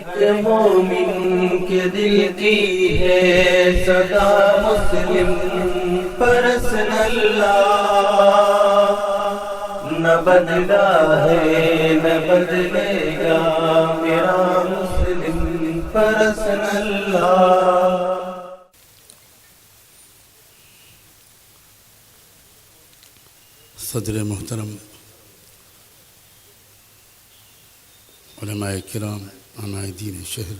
کہ مومن کے دل کی ہے صدا مسلم پرسن اللہ، نہ بدلا ہے نہ بدلے گا میرا مسلم پرسن اللہ۔ صدر محترم، علماء کرام، عمائدین شہر،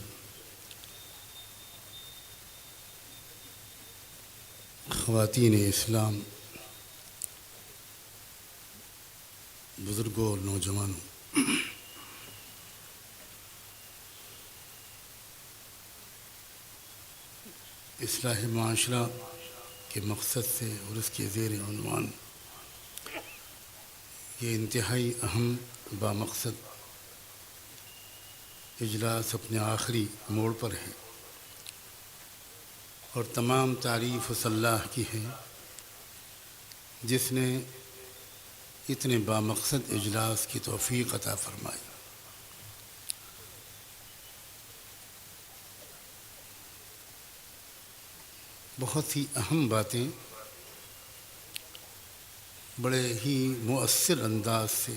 خواتین اسلام، بزرگوں اور نوجوانوں، اصلاح معاشرہ کے مقصد سے اور اس کے زیر عنوان یہ انتہائی اہم بامقصد اجلاس اپنے آخری موڑ پر ہے، اور تمام تعریف اس اللہ کی ہے جس نے اتنے بامقصد اجلاس کی توفیق عطا فرمائی۔ بہت ہی اہم باتیں بڑے ہی مؤثر انداز سے،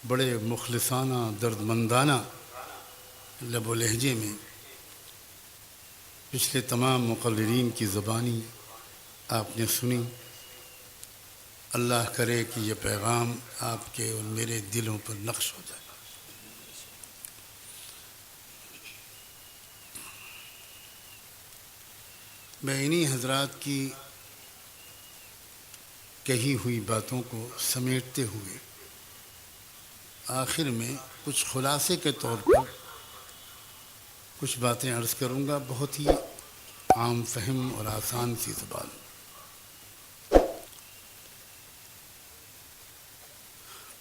بڑے مخلصانہ دردمندانہ لب و لہجے میں پچھلے تمام مقررین کی زبانی آپ نے سنی۔ اللہ کرے کہ یہ پیغام آپ کے اور میرے دلوں پر نقش ہو جائے۔ میں انہی حضرات کی کہی ہوئی باتوں کو سمیٹتے ہوئے آخر میں کچھ خلاصے کے طور پر کچھ باتیں عرض کروں گا، بہت ہی عام فہم اور آسان سی زبان۔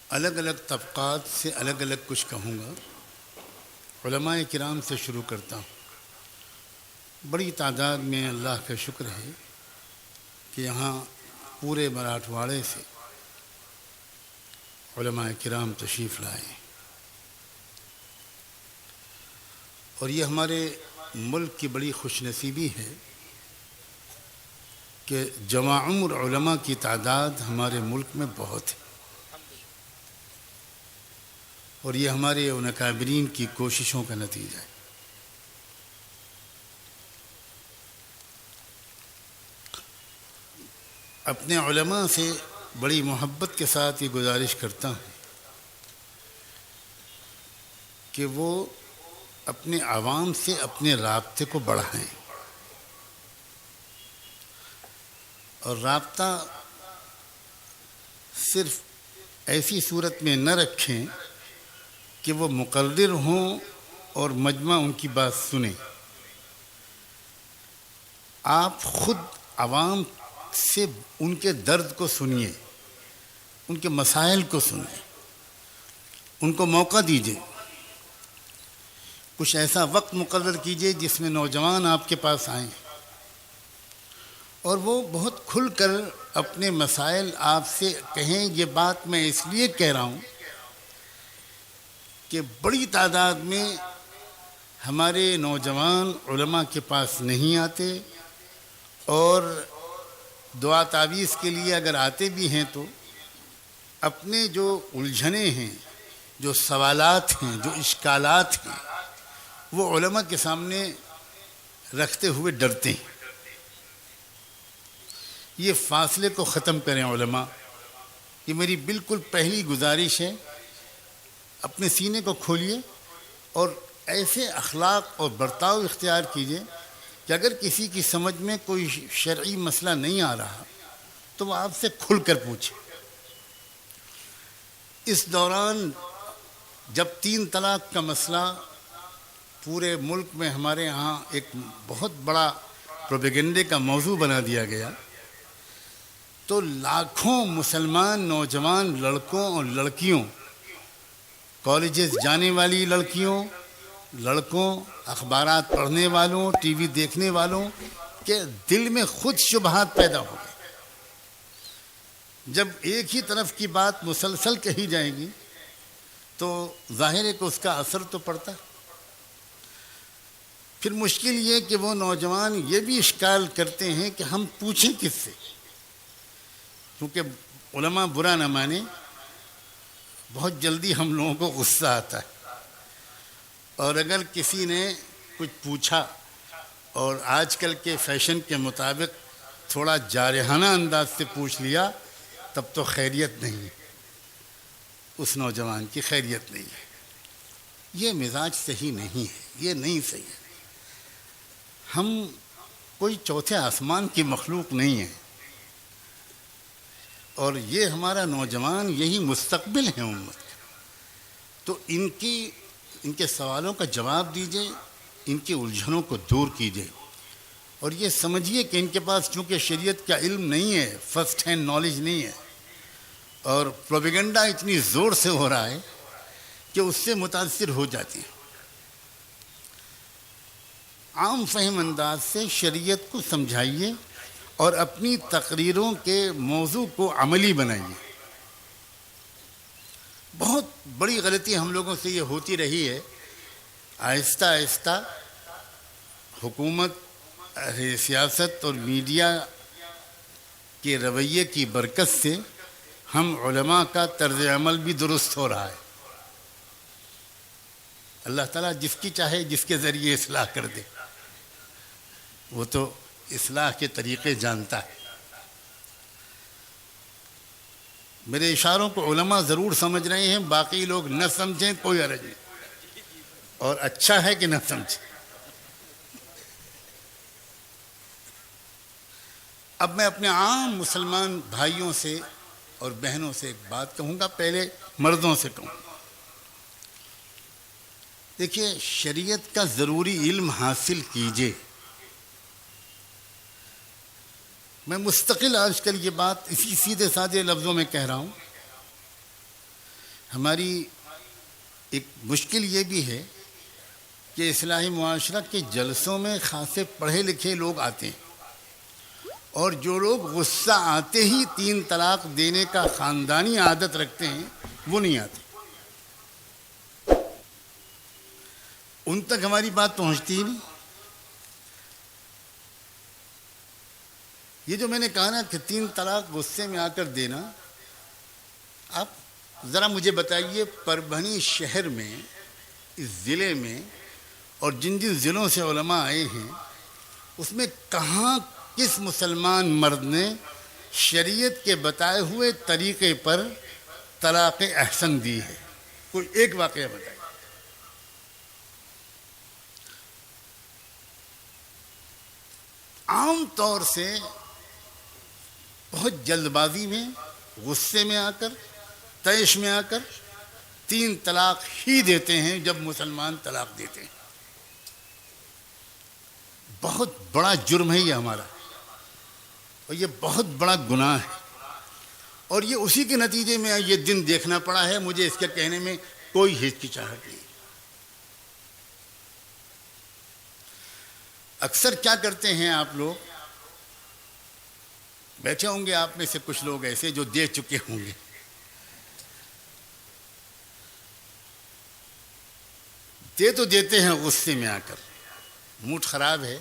الگ الگ طبقات سے الگ الگ کچھ کہوں گا۔ علماء کرام سے شروع کرتا ہوں۔ بڑی تعداد میں اللہ کا شکر ہے کہ یہاں پورے مراٹھواڑے سے علماء کرام تشریف لائے ہیں، اور یہ ہمارے ملک کی بڑی خوش نصیبی ہے کہ جوان عمر علماء کی تعداد ہمارے ملک میں بہت ہے، اور یہ ہمارے ان اکابرین کی کوششوں کا نتیجہ ہے۔ اپنے علماء سے بڑی محبت کے ساتھ یہ گزارش کرتا ہوں کہ وہ اپنے عوام سے اپنے رابطے کو بڑھائیں، اور رابطہ صرف ایسی صورت میں نہ رکھیں کہ وہ مقرر ہوں اور مجمع ان کی بات سنیں۔ آپ خود عوام سے ان کے درد کو سنیے، ان کے مسائل کو سنیں، ان کو موقع دیجیے۔ کچھ ایسا وقت مقرر کیجیے جس میں نوجوان آپ کے پاس آئیں اور وہ بہت کھل کر اپنے مسائل آپ سے کہیں۔ یہ بات میں اس لیے کہہ رہا ہوں کہ بڑی تعداد میں ہمارے نوجوان علماء کے پاس نہیں آتے، اور دعا تعویذ کے لیے اگر آتے بھی ہیں تو اپنے جو الجھنے ہیں، جو سوالات ہیں، جو اشکالات ہیں، وہ علماء کے سامنے رکھتے ہوئے ڈرتے ہیں۔ یہ فاصلے کو ختم کریں علماء، یہ میری بالکل پہلی گزارش ہے۔ اپنے سینے کو کھولیے اور ایسے اخلاق اور برتاؤ اختیار کیجیے کہ اگر کسی کی سمجھ میں کوئی شرعی مسئلہ نہیں آ رہا تو وہ آپ سے کھل کر پوچھے۔ اس دوران جب 3 طلاق کا مسئلہ پورے ملک میں ہمارے ہاں ایک بہت بڑا پروپیگنڈے کا موضوع بنا دیا گیا، تو لاکھوں مسلمان نوجوان لڑکوں اور لڑکیوں، کالجز جانے والی لڑکیوں، لڑکوں، اخبارات پڑھنے والوں، ٹی وی دیکھنے والوں کے دل میں خود شبہات پیدا ہو گئے۔ جب ایک ہی طرف کی بات مسلسل کہی جائے گی تو ظاہر ہے کہ اس کا اثر تو پڑتا ہے۔ پھر مشکل یہ کہ وہ نوجوان یہ بھی اشکال کرتے ہیں کہ ہم پوچھیں کس سے، کیونکہ علماء برا نہ مانے، بہت جلدی ہم لوگوں کو غصہ آتا ہے، اور اگر کسی نے کچھ پوچھا اور آج کل کے فیشن کے مطابق تھوڑا جارحانہ انداز سے پوچھ لیا، تب تو خیریت نہیں ہے، اس نوجوان کی خیریت نہیں ہے۔ یہ مزاج صحیح نہیں ہے، یہ نہیں صحیح ہے۔ ہم کوئی چوتھے آسمان کی مخلوق نہیں ہیں، اور یہ ہمارا نوجوان، یہی مستقبل ہے امت کا۔ تو ان کے سوالوں کا جواب دیجئے، ان کی الجھنوں کو دور کیجئے، اور یہ سمجھیے کہ ان کے پاس چونکہ شریعت کا علم نہیں ہے، فرسٹ ہینڈ نالج نہیں ہے، اور پروپیگنڈا اتنی زور سے ہو رہا ہے کہ اس سے متاثر ہو جاتی ہیں۔ عام فہم انداز سے شریعت کو سمجھائیے اور اپنی تقریروں کے موضوع کو عملی بنائیے۔ بہت بڑی غلطی ہم لوگوں سے یہ ہوتی رہی ہے، آہستہ آہستہ حکومت، سیاست اور میڈیا کے رویے کی برکت سے ہم علماء کا طرز عمل بھی درست ہو رہا ہے۔ اللہ تعالیٰ جس کی چاہے جس کے ذریعے اصلاح کر دے، وہ تو اصلاح کے طریقے جانتا ہے۔ میرے اشاروں کو علماء ضرور سمجھ رہے ہیں، باقی لوگ نہ سمجھیں کوئی حرج نہیں، اور اچھا ہے کہ نہ سمجھیں۔ اب میں اپنے عام مسلمان بھائیوں سے اور بہنوں سے ایک بات کہوں گا، پہلے مردوں سے کہوں گا۔ دیکھیے، شریعت کا ضروری علم حاصل کیجئے۔ میں مستقل آج کل یہ بات اسی سیدھے سادے لفظوں میں کہہ رہا ہوں۔ ہماری ایک مشکل یہ بھی ہے کہ اصلاحی معاشرہ کے جلسوں میں خاصے پڑھے لکھے لوگ آتے ہیں، اور جو لوگ غصہ آتے ہی 3 طلاق دینے کا خاندانی عادت رکھتے ہیں، وہ نہیں آتے۔ ان تک ہماری بات پہنچتی ہی نہیں۔ یہ جو میں نے کہا نا کہ 3 طلاق غصے میں آ کر دینا، آپ ذرا مجھے بتائیے، پربھنی شہر میں، اس ضلع میں، اور جن جن ضلعوں سے علماء آئے ہیں، اس میں کہاں کس مسلمان مرد نے شریعت کے بتائے ہوئے طریقے پر طلاق احسن دی ہے؟ کوئی ایک واقعہ بتائیے۔ عام طور سے بہت جلد بازی میں، غصے میں آ کر، طیش میں آ کر 3 طلاق ہی دیتے ہیں جب مسلمان طلاق دیتے ہیں۔ بہت بڑا جرم ہے یہ ہمارا، اور یہ بہت بڑا گناہ ہے، اور یہ اسی کے نتیجے میں یہ دن دیکھنا پڑا ہے۔ مجھے اس کے کہنے میں کوئی ہچکچاہٹ نہیں۔ اکثر کیا کرتے ہیں آپ لوگ، بیٹھے ہوں گے آپ میں سے کچھ لوگ ایسے جو دے چکے ہوں گے، دے تو دیتے ہیں غصے میں آ کر، موڈ خراب ہے،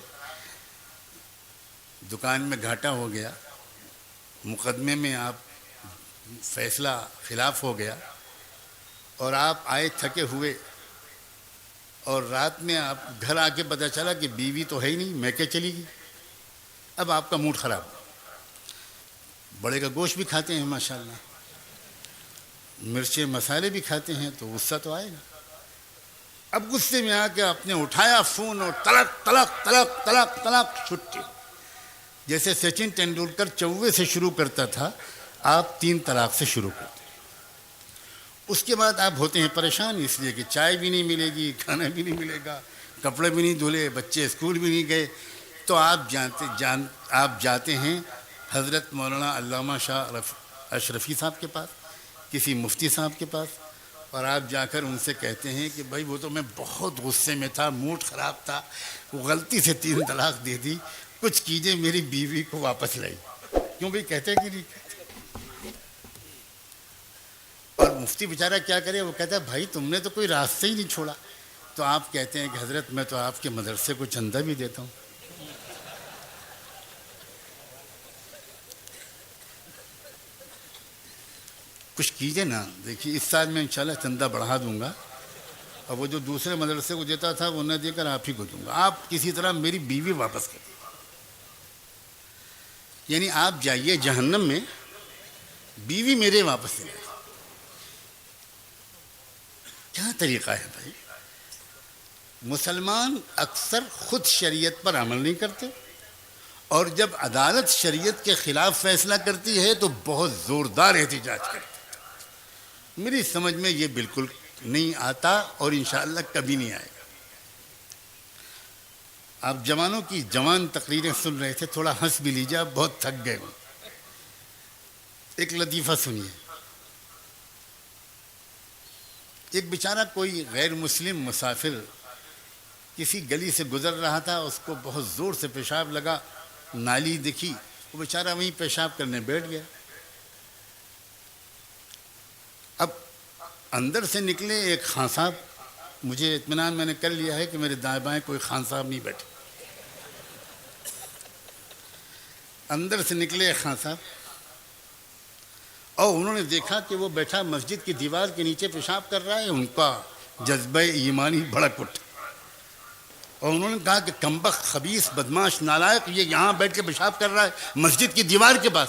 دکان میں گھاٹا ہو گیا، مقدمے میں آپ فیصلہ خلاف ہو گیا، اور آپ آئے تھکے ہوئے، اور رات میں آپ گھر آ کے پتہ چلا کہ بیوی تو ہے ہی نہیں، میکے چلی گئی۔ اب آپ کا موڈ خراب۔ بڑے کا گوشت بھی کھاتے ہیں ماشاءاللہ، مرچیں مسالے بھی کھاتے ہیں، تو غصہ تو آئے گا۔ اب غصے میں آ کے آپ نے اٹھایا فون اور طلاق طلاق طلاق طلاق طلاق چھٹی۔ جیسے سچن تندولکر 54 سے شروع کرتا تھا، آپ 3 طلاق سے شروع کرتے۔ اس کے بعد آپ ہوتے ہیں پریشان، اس لیے کہ چائے بھی نہیں ملے گی، کھانا بھی نہیں ملے گا، کپڑے بھی نہیں دھلے، بچے اسکول بھی نہیں گئے، تو آپ جاتے ہیں حضرت مولانا علامہ شاہ اشرفی صاحب کے پاس، کسی مفتی صاحب کے پاس، اور آپ جا کر ان سے کہتے ہیں کہ بھائی وہ تو میں بہت غصے میں تھا، موڈ خراب تھا، وہ غلطی سے 3 طلاق دے دی، کچھ کیجئے میری بیوی کو واپس لائی۔ کیوں بھائی کہتے کہ نہیں؟ اور مفتی بیچارہ کیا کرے، وہ کہتا ہے بھائی تم نے تو کوئی راستہ ہی نہیں چھوڑا، تو آپ کہتے ہیں کہ حضرت میں تو آپ کے مدرسے کو چندہ بھی دیتا ہوں. کچھ کیجئے نا. دیکھیے اس سال میں انشاءاللہ چندہ بڑھا دوں گا، اور وہ جو دوسرے مدرسے کو دیتا تھا وہ نہ دے کر آپ ہی کو دوں گا. آپ کسی طرح میری بیوی واپس کر دیں، یعنی آپ جائیے جہنم میں، بیوی میرے واپس لے آئے. کیا طریقہ ہے بھائی؟ مسلمان اکثر خود شریعت پر عمل نہیں کرتے، اور جب عدالت شریعت کے خلاف فیصلہ کرتی ہے تو بہت زوردار احتجاج کرتے ہیں. میری سمجھ میں یہ بالکل نہیں آتا، اور انشاءاللہ کبھی نہیں آئے گا. آپ جوانوں کی جوان تقریریں سن رہے تھے، تھوڑا ہنس بھی لیجیے، آپ بہت تھک گئے ہوں. ایک لطیفہ سنیے. ایک بیچارہ کوئی غیر مسلم مسافر کسی گلی سے گزر رہا تھا، اس کو بہت زور سے پیشاب لگا، نالی دکھی، وہ بیچارہ وہیں پیشاب کرنے بیٹھ گیا. اب اندر سے نکلے ایک خان صاحب. مجھے اطمینان میں نے کر لیا ہے کہ میرے دائیں بائیں کوئی خان صاحب نہیں بیٹھے. اندر سے نکلے ایک خان صاحب، اور انہوں نے دیکھا کہ وہ بیٹھا مسجد کی دیوار کے نیچے پیشاب کر رہا ہے. ان کا جذبہ ایمانی بھڑک اٹھا، اور انہوں نے کہا کہ کمبخت، خبیث، بدماش، نالائق، یہ یہاں بیٹھ کے پیشاب کر رہا ہے مسجد کی دیوار کے پاس.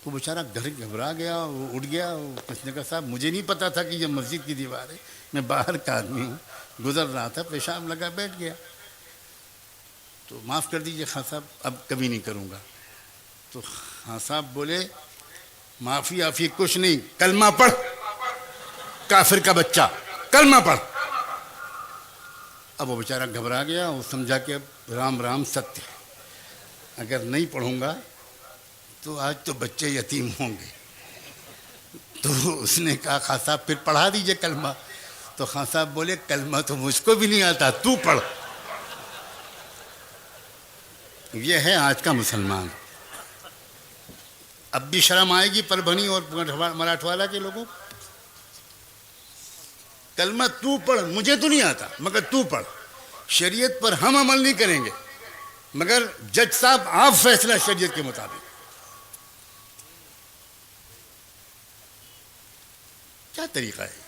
وہ بیچارہ گھر گھبرا گیا، وہ اٹھ گیا. اس نے کہا صاحب مجھے نہیں پتا تھا کہ یہ مسجد کی دیوار ہے، میں باہر کا آدمی ہوں، گزر رہا تھا، پیشاب لگا بیٹھ گیا. تو معاف کر دیجئے خان صاحب، اب کبھی نہیں کروں گا. تو خان صاحب بولے معافی آفی کچھ نہیں، کلمہ پڑھ، کافر کا بچہ، کلمہ پڑھ. اب وہ بیچارہ گھبرا گیا، وہ سمجھا کہ اب رام رام ستیہ ہے، اگر نہیں پڑھوں گا تو آج تو بچے یتیم ہوں گے. تو اس نے کہا خان صاحب پھر پڑھا دیجئے کلمہ. تو خان صاحب بولے کلمہ تو مجھ کو بھی نہیں آتا، تو پڑھ. یہ ہے آج کا مسلمان. اب بھی شرم آئے گی پربھنی اور مراٹھواڑہ کے لوگوں. کلمہ تو پڑھ، مجھے تو نہیں آتا مگر تو پڑھ. شریعت پر ہم عمل نہیں کریں گے، مگر جج صاحب آپ فیصلہ شریعت کے مطابق. کیا طریقہ ہے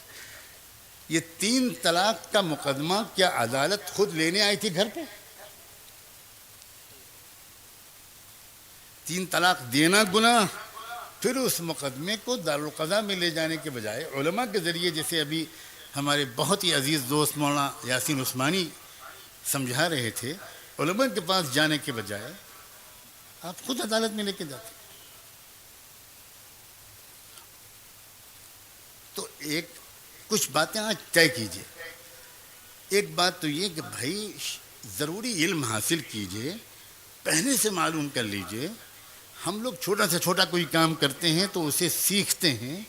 یہ؟ 3 طلاق کا مقدمہ کیا عدالت خود لینے آئی تھی گھر پہ؟ 3 طلاق دینا گناہ، پھر اس مقدمے کو دارالقضاء میں لے جانے کے بجائے علماء کے ذریعے، جیسے ابھی ہمارے بہت ہی عزیز دوست مولانا یاسین عثمانی سمجھا رہے تھے، علماء کے پاس جانے کے بجائے آپ خود عدالت میں لے کے جاتے. تو کچھ باتیں آج طے کیجئے. ایک بات تو یہ کہ بھائی ضروری علم حاصل کیجئے، پہلے سے معلوم کر لیجئے. ہم لوگ چھوٹا سے چھوٹا کوئی کام کرتے ہیں تو اسے سیکھتے ہیں.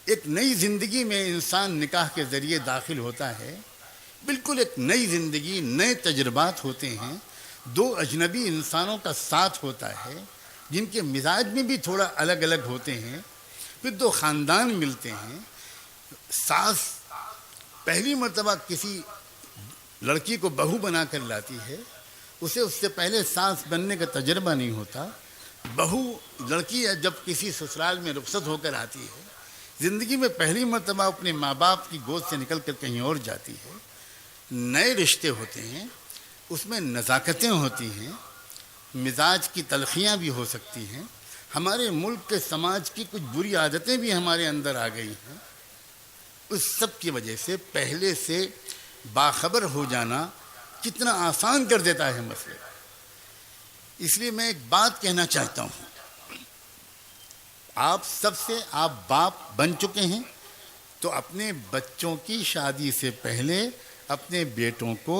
ایک نئی زندگی میں انسان نکاح کے ذریعے داخل ہوتا ہے، بالکل ایک نئی زندگی، نئے تجربات ہوتے ہیں. 2 اجنبی انسانوں کا ساتھ ہوتا ہے جن کے مزاج میں بھی تھوڑا الگ الگ ہوتے ہیں. پھر 2 خاندان ملتے ہیں. ساس پہلی مرتبہ کسی لڑکی کو بہو بنا کر لاتی ہے، اسے اس سے پہلے ساس بننے کا تجربہ نہیں ہوتا. بہو لڑکی جب کسی سسرال میں رخصت ہو کر آتی ہے، زندگی میں پہلی مرتبہ اپنے ماں باپ کی گود سے نکل کر کہیں اور جاتی ہے. نئے رشتے ہوتے ہیں، اس میں نزاکتیں ہوتی ہیں، مزاج کی تلخیاں بھی ہو سکتی ہیں. ہمارے ملک کے سماج کی کچھ بری عادتیں بھی ہمارے اندر آ گئی ہیں. اس سب کی وجہ سے پہلے سے باخبر ہو جانا کتنا آسان کر دیتا ہے مسئلے. اس لیے میں ایک بات کہنا چاہتا ہوں، آپ باپ بن چکے ہیں تو اپنے بچوں کی شادی سے پہلے اپنے بیٹوں کو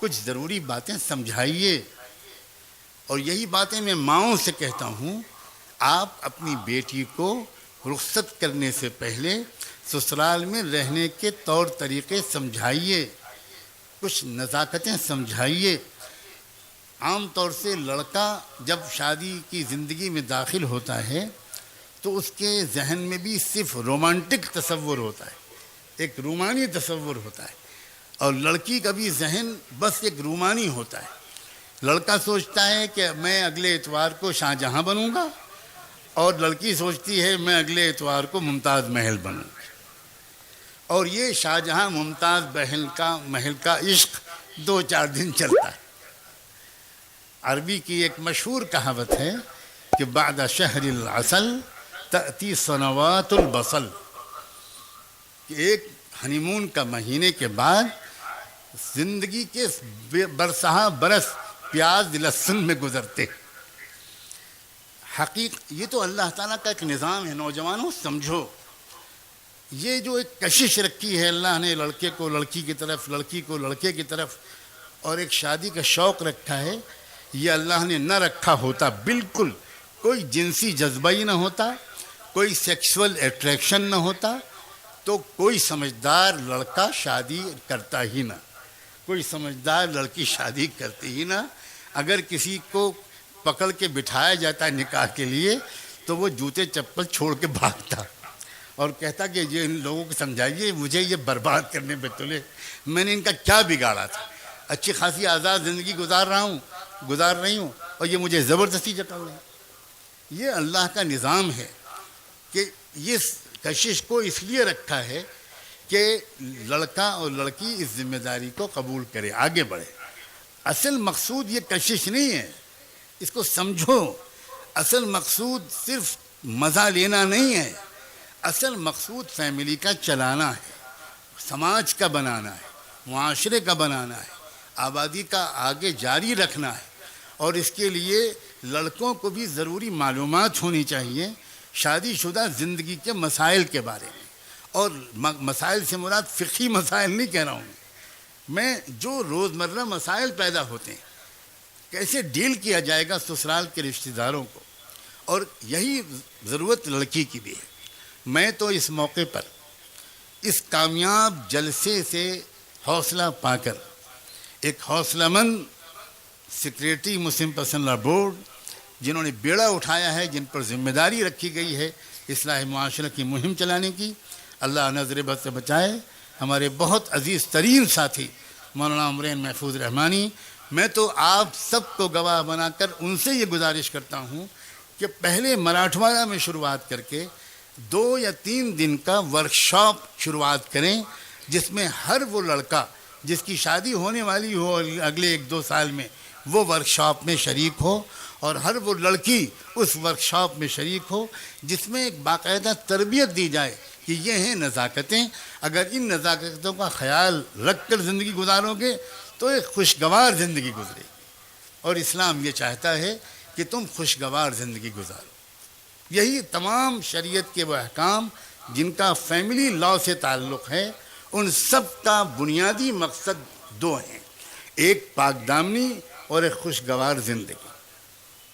کچھ ضروری باتیں سمجھائیے. اور یہی باتیں میں ماؤں سے کہتا ہوں. آپ اپنی بیٹی کو رخصت کرنے سے پہلے سسرال میں رہنے کے طور طریقے سمجھائیے، کچھ نزاکتیں سمجھائیے. عام طور سے لڑکا جب شادی کی زندگی میں داخل ہوتا ہے تو اس کے ذہن میں بھی صرف رومانٹک تصور ہوتا ہے، ایک رومانی تصور ہوتا ہے. اور لڑکی کا بھی ذہن بس ایک رومانی ہوتا ہے. لڑکا سوچتا ہے کہ میں اگلے اتوار کو شاہ جہاں بنوں گا، اور لڑکی سوچتی ہے میں اگلے اتوار کو ممتاز محل بنوں گا. اور یہ شاہ جہاں ممتاز محل کا عشق 2-4 دن چلتا ہے. عربی کی ایک مشہور کہاوت ہے کہ بعد شہر العسل تأتی سنوات البصل، کہ ایک ہنی مون کا مہینے کے بعد زندگی کے برسہ برس پیاز لہسن میں گزرتے. یہ تو اللہ تعالیٰ کا ایک نظام ہے. نوجوانوں سمجھو، یہ جو ایک کشش رکھی ہے اللہ نے، لڑکے کو لڑکی کی طرف، لڑکی کو لڑکے کی طرف، اور ایک شادی کا شوق رکھا ہے، یہ اللہ نے نہ رکھا ہوتا بالکل کوئی جنسی جذبہ ہی نہ ہوتا، کوئی سیکسول اٹریکشن نہ ہوتا، تو کوئی سمجھدار لڑکا شادی کرتا ہی نہ، کوئی سمجھدار لڑکی شادی کرتی ہی نہ. اگر کسی کو پکڑ کے بٹھایا جاتا ہے نکاح کے لیے تو وہ جوتے چپل چھوڑ کے بھاگتا اور کہتا کہ یہ ان لوگوں کو سمجھائیے، مجھے یہ برباد کرنے پہ تلے، میں نے ان کا کیا بگاڑا تھا، اچھی خاصی آزاد زندگی گزار رہی ہوں اور یہ مجھے زبردستی جکڑ رہے ہیں. یہ اللہ کا نظام ہے کہ یہ کشش کو اس لیے رکھا ہے کہ لڑکا اور لڑکی اس ذمہ داری کو قبول کرے، آگے بڑھے. اصل مقصود یہ کشش نہیں ہے، اس کو سمجھو. اصل مقصود صرف مزہ لینا نہیں ہے، اصل مقصود فیملی کا چلانا ہے، سماج کا بنانا ہے، معاشرے کا بنانا ہے، آبادی کا آگے جاری رکھنا ہے. اور اس کے لیے لڑکوں کو بھی ضروری معلومات ہونی چاہیے شادی شدہ زندگی کے مسائل کے بارے میں. اور مسائل سے مراد فقہی مسائل نہیں کہہ رہا ہوں میں، جو روزمرہ مسائل پیدا ہوتے ہیں، کیسے ڈیل کیا جائے گا سسرال کے رشتہ داروں کو. اور یہی ضرورت لڑکی کی بھی ہے. میں تو اس موقع پر اس کامیاب جلسے سے حوصلہ پا کر ایک حوصلہ مند سیکریٹری مسلم پسند لا بورڈ جنہوں نے بیڑا اٹھایا ہے، جن پر ذمہ داری رکھی گئی ہے اصلاح معاشرہ کی مہم چلانے کی، اللہ نظر بد سے بچائے. ہمارے بہت عزیز ترین ساتھی مولانا عمرین محفوظ رحمانی، میں تو آپ سب کو گواہ بنا کر ان سے یہ گزارش کرتا ہوں کہ پہلے مراٹھواڑہ میں شروعات کر کے 2 یا 3 دن کا ورکشاپ شروعات کریں، جس میں ہر وہ لڑکا جس کی شادی ہونے والی ہو اگلے 1-2 سال میں وہ ورکشاپ میں شریک ہو، اور ہر وہ لڑکی اس ورکشاپ میں شریک ہو، جس میں ایک باقاعدہ تربیت دی جائے کہ یہ ہیں نزاکتیں. اگر ان نزاکتوں کا خیال رکھ کر زندگی گزارو گے تو ایک خوشگوار زندگی گزرے گی. اور اسلام یہ چاہتا ہے کہ تم خوشگوار زندگی گزارو. یہی تمام شریعت کے وہ احکام جن کا فیملی لاء سے تعلق ہے، ان سب کا بنیادی مقصد 2 ہیں، ایک پاک دامنی اور ایک خوشگوار زندگی.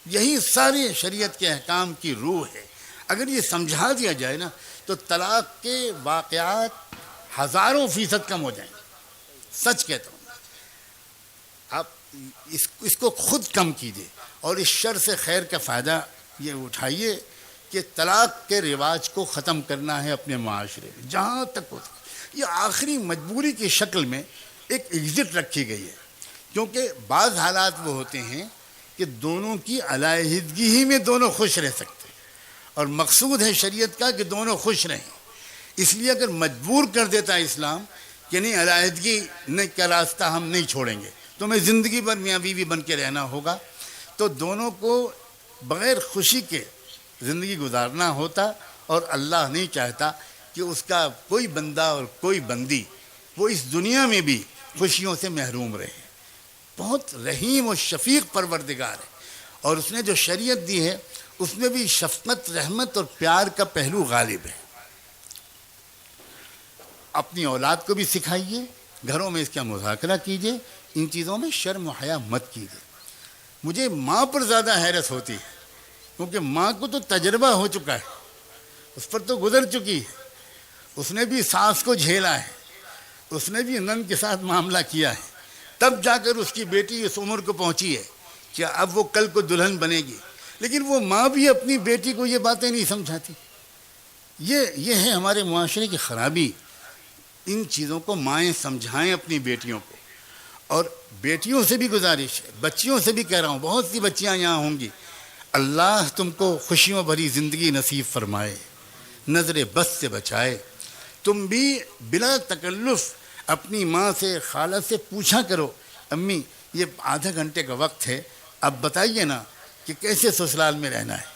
یہی سارے شریعت کے احکام کی روح ہے. اگر یہ سمجھا دیا جائے نا تو طلاق کے واقعات 1000% کم ہو جائیں. سچ کہتا ہوں. آپ اس کو خود کم کیجیے اور اس شر سے خیر کا فائدہ یہ اٹھائیے کہ طلاق کے رواج کو ختم کرنا ہے اپنے معاشرے میں جہاں تک ہو. یہ آخری مجبوری کی شکل میں ایک ایگزٹ رکھی گئی ہے، کیونکہ بعض حالات وہ ہوتے ہیں کہ دونوں کی علیحدگی ہی میں دونوں خوش رہ سکتے، اور مقصود ہے شریعت کا کہ دونوں خوش رہیں. اس لیے اگر مجبور کر دیتا ہے اسلام کہ نہیں علیحدگی کا راستہ ہم نہیں چھوڑیں گے، تمہیں زندگی بھر میاں بیوی بن کے رہنا ہوگا، تو دونوں کو بغیر خوشی کے زندگی گزارنا ہوتا. اور اللہ نہیں چاہتا کہ اس کا کوئی بندہ اور کوئی بندی وہ اس دنیا میں بھی خوشیوں سے محروم رہے. بہت رحیم و شفیق پروردگار ہے، اور اس نے جو شریعت دی ہے اس میں بھی شفقت، رحمت اور پیار کا پہلو غالب ہے. اپنی اولاد کو بھی سکھائیے، گھروں میں اس کا مذاکرہ کیجیے، ان چیزوں میں شرم و حیا مت کیجیے. مجھے ماں پر زیادہ حیرت ہوتی ہے، کیونکہ ماں کو تو تجربہ ہو چکا ہے، اس پر تو گزر چکی ہے، اس نے بھی ساس کو جھیلا ہے، اس نے بھی نند کے ساتھ معاملہ کیا ہے، تب جا کر اس کی بیٹی اس عمر کو پہنچی ہے کہ اب وہ کل کو دلہن بنے گی. لیکن وہ ماں بھی اپنی بیٹی کو یہ باتیں نہیں سمجھاتی. یہ ہے ہمارے معاشرے کی خرابی. ان چیزوں کو مائیں سمجھائیں اپنی بیٹیوں کو. اور بیٹیوں سے بھی گزارش ہے, بچیوں سے بھی کہہ رہا ہوں, بہت سی بچیاں یہاں ہوں گی, اللہ تم کو خوشیوں بھری زندگی نصیب فرمائے, نظر بد سے بچائے. تم بھی بلا تکلف اپنی ماں سے, خالہ سے پوچھا کرو, امی یہ آدھا گھنٹے کا وقت ہے, اب بتائیے نا کہ کیسے سسرال میں رہنا ہے.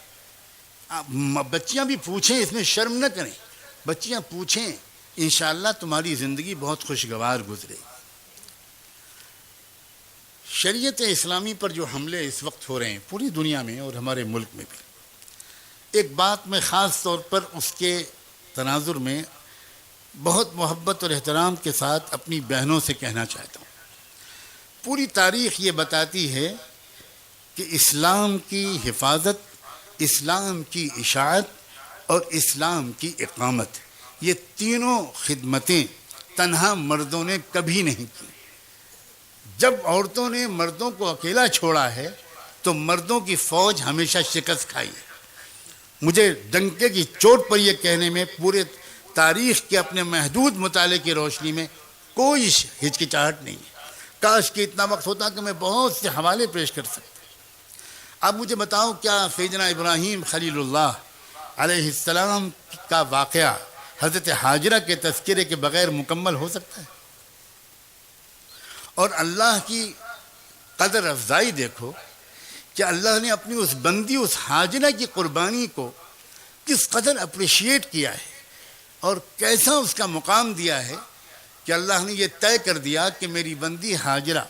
بچیاں بھی پوچھیں, اس میں شرم نہ کریں, بچیاں پوچھیں, انشاءاللہ تمہاری زندگی بہت خوشگوار گزرے گی. شریعت اسلامی پر جو حملے اس وقت ہو رہے ہیں پوری دنیا میں اور ہمارے ملک میں بھی, ایک بات میں خاص طور پر اس کے تناظر میں بہت محبت اور احترام کے ساتھ اپنی بہنوں سے کہنا چاہتا ہوں. پوری تاریخ یہ بتاتی ہے کہ اسلام کی حفاظت, اسلام کی اشاعت اور اسلام کی اقامت, یہ تینوں خدمتیں تنہا مردوں نے کبھی نہیں کی. جب عورتوں نے مردوں کو اکیلا چھوڑا ہے تو مردوں کی فوج ہمیشہ شکست کھائی ہے. مجھے ڈنکے کی چوٹ پر یہ کہنے میں پورے تاریخ کے اپنے محدود مطالعے کی روشنی میں کوئی ہچکچاہٹ نہیں ہے. کاش کہ اتنا وقت ہوتا کہ میں بہت سے حوالے پیش کر سکتا. اب مجھے بتاؤ, کیا سیدنا ابراہیم خلیل اللہ علیہ السلام کا واقعہ حضرت حاجرہ کے تذکرے کے بغیر مکمل ہو سکتا ہے؟ اور اللہ کی قدر افزائی دیکھو کہ اللہ نے اپنی اس بندی, اس حاجرہ کی قربانی کو کس قدر اپریشیٹ کیا ہے اور کیسا اس کا مقام دیا ہے کہ اللہ نے یہ طے کر دیا کہ میری بندی حاجرہ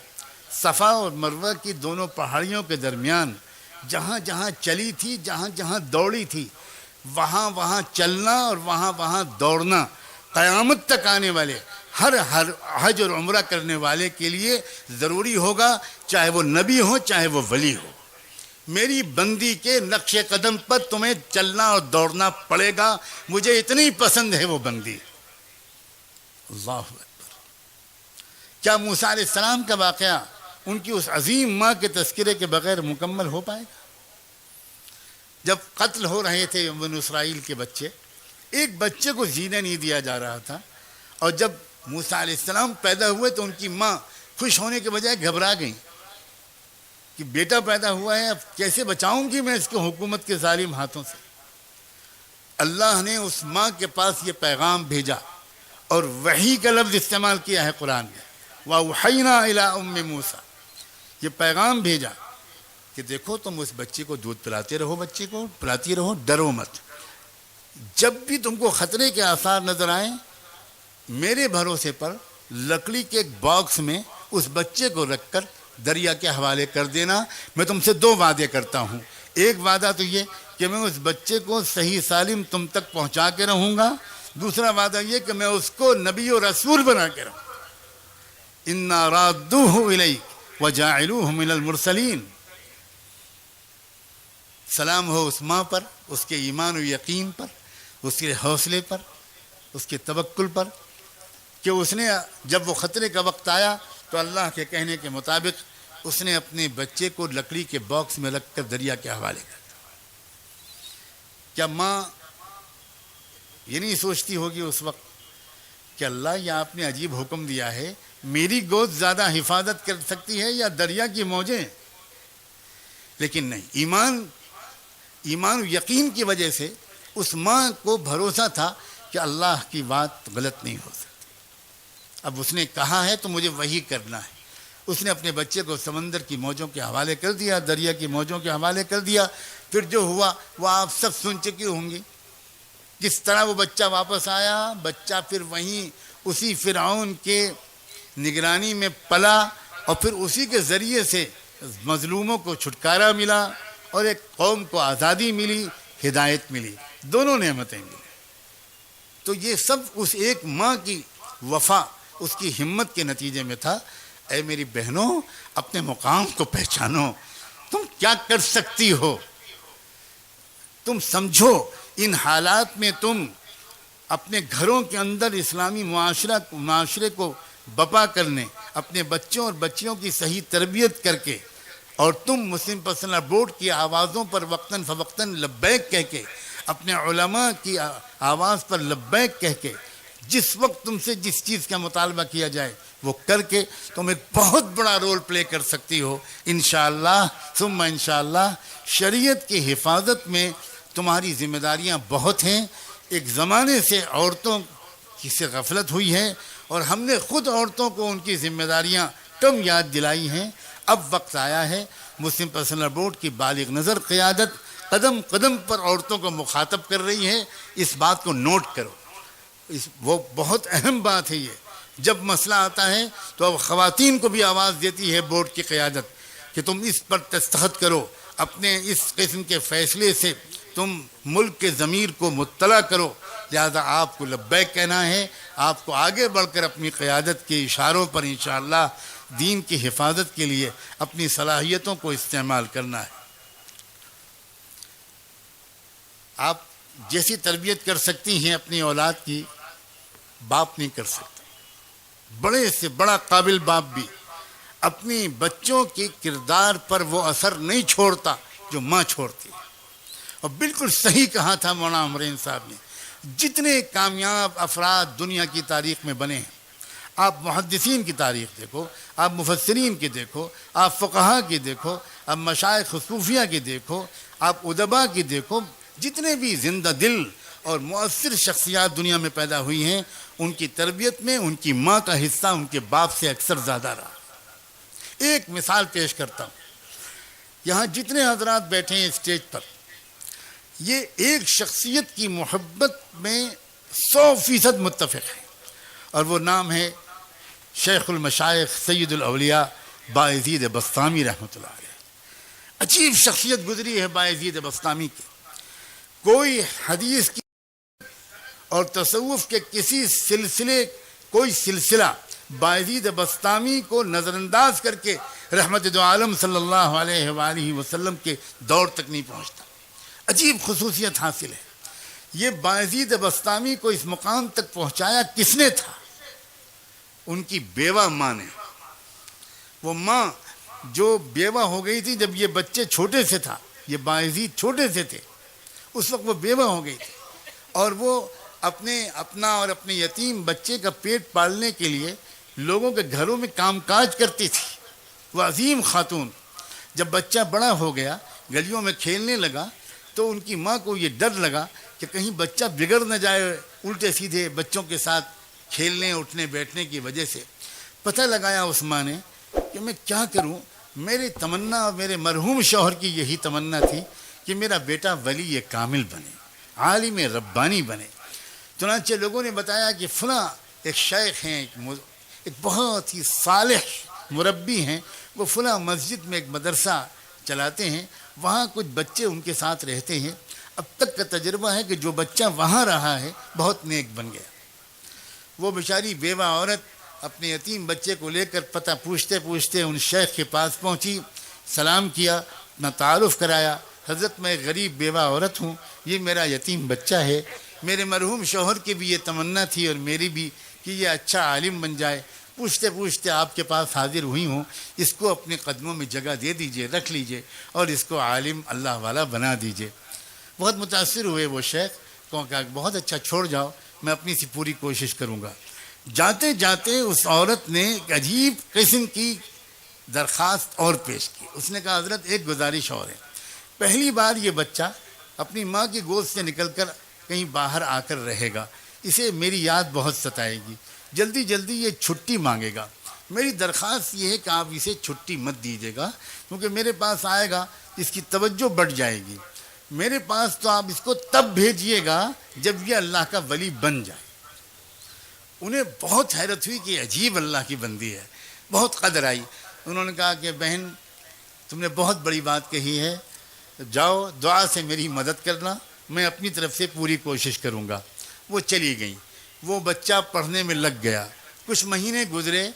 صفا اور مروہ کی دونوں پہاڑیوں کے درمیان جہاں جہاں چلی تھی, جہاں جہاں دوڑی تھی, وہاں وہاں چلنا اور وہاں وہاں دوڑنا قیامت تک آنے والے ہر حج اور عمرہ کرنے والے کے لیے ضروری ہوگا, چاہے وہ نبی ہو چاہے وہ ولی ہو. میری بندی کے نقش قدم پر تمہیں چلنا اور دوڑنا پڑے گا. مجھے اتنی پسند ہے وہ بندی. اللہ اکبر. کیا موسیٰ علیہ السلام کا واقعہ ان کی اس عظیم ماں کے تذکرے کے بغیر مکمل ہو پائے گا؟ جب قتل ہو رہے تھے بنو اسرائیل کے بچے, ایک بچے کو جینے نہیں دیا جا رہا تھا, اور جب موسیٰ علیہ السلام پیدا ہوئے تو ان کی ماں خوش ہونے کے بجائے گھبرا گئیں کہ بیٹا پیدا ہوا ہے, اب کیسے بچاؤں گی میں اس کو حکومت کے ظالم ہاتھوں سے. اللہ نے اس ماں کے پاس یہ پیغام بھیجا اور وحی کا لفظ استعمال کیا ہے قرآن میں, وَأَوْحَيْنَا إِلَىٰ أُمِّ مُوسَىٰ. یہ پیغام بھیجا کہ دیکھو تم اس بچے کو دودھ پلاتے رہو, بچے کو پلاتی رہو, ڈرو مت. جب بھی تم کو خطرے کے آثار نظر آئیں, میرے بھروسے پر لکڑی کے ایک باکس میں اس بچے کو رکھ کر دریا کے حوالے کر دینا. میں تم سے 2 وعدے کرتا ہوں. ایک وعدہ تو یہ کہ میں اس بچے کو صحیح سالم تم تک پہنچا کے رہوں گا, دوسرا وعدہ یہ کہ میں اس کو نبی و رسول بنا کے رہوں. اِنَّا رَادُّوهُ إِلَيْكَ وَجَاعِلُوهُ مِنَ الْمُرْسَلِينَ. سلام ہو اس ماں پر, اس کے ایمان و یقین پر, اس کے حوصلے پر, اس کے توکل پر, کہ اس نے جب وہ خطرے کا وقت آیا تو اللہ کے کہنے کے مطابق اس نے اپنے بچے کو لکڑی کے باکس میں رکھ کر دریا کے حوالے کر دیا. کیا ماں یہ نہیں سوچتی ہوگی اس وقت کہ اللہ یہ آپ نے عجیب حکم دیا ہے, میری گود زیادہ حفاظت کر سکتی ہے یا دریا کی موجیں؟ لیکن نہیں, ایمان و یقین کی وجہ سے اس ماں کو بھروسہ تھا کہ اللہ کی بات غلط نہیں ہو سکتی. اب اس نے کہا ہے تو مجھے وہی کرنا ہے. اس نے اپنے بچے کو سمندر کی موجوں کے حوالے کر دیا, دریا کی موجوں کے حوالے کر دیا. پھر جو ہوا وہ آپ سب سن چکے ہوں گے. کس طرح وہ بچہ واپس آیا, بچہ پھر وہیں اسی فرعون کے نگرانی میں پلا, اور پھر اسی کے ذریعے سے مظلوموں کو چھٹکارا ملا اور ایک قوم کو آزادی ملی, ہدایت ملی, دونوں نعمتیں ملی. تو یہ سب اس ایک ماں کی وفا, اس کی ہمت کے نتیجے میں تھا. اے میری بہنوں, اپنے مقام کو پہچانو. تم کیا کر سکتی ہو, تم سمجھو. ان حالات میں تم اپنے گھروں کے اندر اسلامی معاشرے کو بپا کرنے, اپنے بچوں اور بچیوں کی صحیح تربیت کر کے, اور تم مسلم پرسنل بورڈ کی آوازوں پر وقتاً فوقتاً لبیک کہہ کے, اپنے علماء کی آواز پر لبیک کہہ کے جس وقت تم سے جس چیز کا مطالبہ کیا جائے وہ کر کے تم ایک بہت بڑا رول پلے کر سکتی ہو انشاءاللہ ثم انشاءاللہ۔ شریعت کی حفاظت میں تمہاری ذمہ داریاں بہت ہیں۔ ایک زمانے سے عورتوں کی سے غفلت ہوئی ہے اور ہم نے خود عورتوں کو ان کی ذمہ داریاں کم یاد دلائی ہیں۔ اب وقت آیا ہے، مسلم پرسنل بورڈ کی بالغ نظر قیادت قدم قدم پر عورتوں کو مخاطب کر رہی ہے۔ اس بات کو نوٹ کرو، وہ بہت اہم بات ہے۔ یہ جب مسئلہ آتا ہے تو اب خواتین کو بھی آواز دیتی ہے بورڈ کی قیادت کہ تم اس پر دستخط کرو، اپنے اس قسم کے فیصلے سے تم ملک کے ضمیر کو مطلع کرو۔ لہذا آپ کو لبیک کہنا ہے، آپ کو آگے بڑھ کر اپنی قیادت کے اشاروں پر انشاءاللہ دین کی حفاظت کے لیے اپنی صلاحیتوں کو استعمال کرنا ہے۔ آپ جیسی تربیت کر سکتی ہیں اپنی اولاد کی، باپ نہیں کر سکتا۔ بڑے سے بڑا قابل باپ بھی اپنی بچوں کے کردار پر وہ اثر نہیں چھوڑتا جو ماں چھوڑتی ہے۔ اور بالکل صحیح کہا تھا مولانا عمرین صاحب نے، جتنے کامیاب افراد دنیا کی تاریخ میں بنے ہیں، آپ محدثین کی تاریخ دیکھو، آپ مفسرین کی دیکھو، آپ فقہا کی دیکھو، آپ مشائخ صوفیہ کی دیکھو، آپ ادبا کی دیکھو، جتنے بھی زندہ دل اور مؤثر شخصیات دنیا میں پیدا ہوئی ہیں، ان کی تربیت میں ان کی ماں کا حصہ ان کے باپ سے اکثر زیادہ رہا۔ ایک مثال پیش کرتا ہوں، یہاں جتنے حضرات بیٹھے ہیں اسٹیج پر، یہ ایک شخصیت کی محبت میں 100% متفق ہیں، اور وہ نام ہے شیخ المشائخ سید الاولیاء بایزید بسطامی رحمۃ اللہ علیہ۔ عجیب شخصیت گزری ہے بایزید بسطامی کی۔ کوئی حدیث کی اور تصوف کے کسی کوئی سلسلہ بایزید بسطامی کو نظر انداز کر کے رحمت دو عالم صلی اللہ علیہ وآلہ وسلم کے دور تک نہیں پہنچتا۔ عجیب خصوصیت حاصل ہے۔ یہ بایزید بسطامی کو اس مقام تک پہنچایا کس نے تھا؟ ان کی بیوہ ماں نے۔ وہ ماں جو بیوہ ہو گئی تھی جب یہ بچے چھوٹے سے تھا، یہ بایزید چھوٹے سے تھے، اس وقت وہ بیوہ ہو گئی تھی، اور وہ اپنا اور اپنے یتیم بچے کا پیٹ پالنے کے لیے لوگوں کے گھروں میں کام کاج کرتی تھی۔ وہ عظیم خاتون جب بچہ بڑا ہو گیا، گلیوں میں کھیلنے لگا، تو ان کی ماں کو یہ ڈر لگا کہ کہیں بچہ بگڑ نہ جائے الٹے سیدھے بچوں کے ساتھ کھیلنے اٹھنے بیٹھنے کی وجہ سے۔ پتہ لگایا اس ماں نے کہ میں کیا کروں، میری تمنا اور میرے مرحوم شوہر کی یہی تمنا تھی کہ میرا بیٹا ولی کامل بنے، عالم ربانی بنے۔ چنانچہ لوگوں نے بتایا کہ فلاں ایک شیخ ہیں، ایک بہت ہی صالح مربی ہیں، وہ فلاں مسجد میں ایک مدرسہ چلاتے ہیں، وہاں کچھ بچے ان کے ساتھ رہتے ہیں۔ اب تک کا تجربہ ہے کہ جو بچہ وہاں رہا ہے بہت نیک بن گیا۔ وہ بیچاری بیوہ عورت اپنے یتیم بچے کو لے کر پتہ پوچھتے پوچھتے ان شیخ کے پاس پہنچی، سلام کیا، اپنا تعارف کرایا، حضرت میں غریب بیوہ عورت ہوں، یہ میرا یتیم بچہ ہے، میرے مرحوم شوہر کی بھی یہ تمنا تھی اور میری بھی کہ یہ اچھا عالم بن جائے، پوچھتے پوچھتے آپ کے پاس حاضر ہوئی ہوں، اس کو اپنے قدموں میں جگہ دے دیجئے، رکھ لیجئے، اور اس کو عالم اللہ والا بنا دیجئے۔ بہت متاثر ہوئے وہ شیخ، کہا بہت اچھا، چھوڑ جاؤ، میں اپنی سی پوری کوشش کروں گا۔ جاتے جاتے اس عورت نے ایک عجیب قسم کی درخواست اور پیش کی۔ اس نے کہا حضرت ایک گزارش اور ہے، پہلی بار یہ بچہ اپنی ماں کی گود سے نکل کر کہیں باہر آ کر رہے گا، اسے میری یاد بہت ستائے گی، جلدی جلدی یہ چھٹی مانگے گا، میری درخواست یہ ہے کہ آپ اسے چھٹی مت دیجیے گا، کیونکہ میرے پاس آئے گا اس کی توجہ بڑھ جائے گی، میرے پاس تو آپ اس کو تب بھیجیے گا جب یہ اللہ کا ولی بن جائے۔ انہیں بہت حیرت ہوئی کہ عجیب اللہ کی بندی ہے، بہت قدر آئی۔ انہوں نے کہا کہ بہن تم نے بہت بڑی بات کہی ہے، جاؤ دعا سے میری مدد کرنا، میں اپنی طرف سے پوری کوشش کروں گا۔ وہ چلی گئیں، وہ بچہ پڑھنے میں لگ گیا، کچھ مہینے گزرے،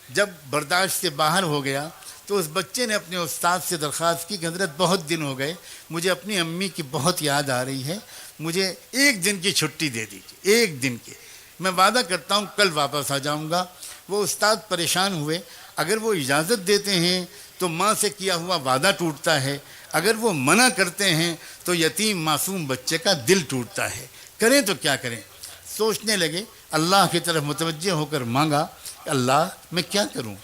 جب برداشت سے باہر ہو گیا تو اس بچے نے اپنے استاد سے درخواست کی کہ حضرت بہت دن ہو گئے، مجھے اپنی امی کی بہت یاد آ رہی ہے، مجھے ایک دن کی چھٹی دے دیجیے، ایک دن کی، میں وعدہ کرتا ہوں کل واپس آ جاؤں گا۔ وہ استاد پریشان ہوئے، اگر وہ اجازت دیتے ہیں تو ماں سے کیا ہوا وعدہ ٹوٹتا ہے، اگر وہ منع کرتے ہیں تو یتیم معصوم بچے کا دل ٹوٹتا ہے، کریں تو کیا کریں۔ سوچنے لگے، اللہ کی طرف متوجہ ہو کر مانگا کہ اللہ میں کیا کروں،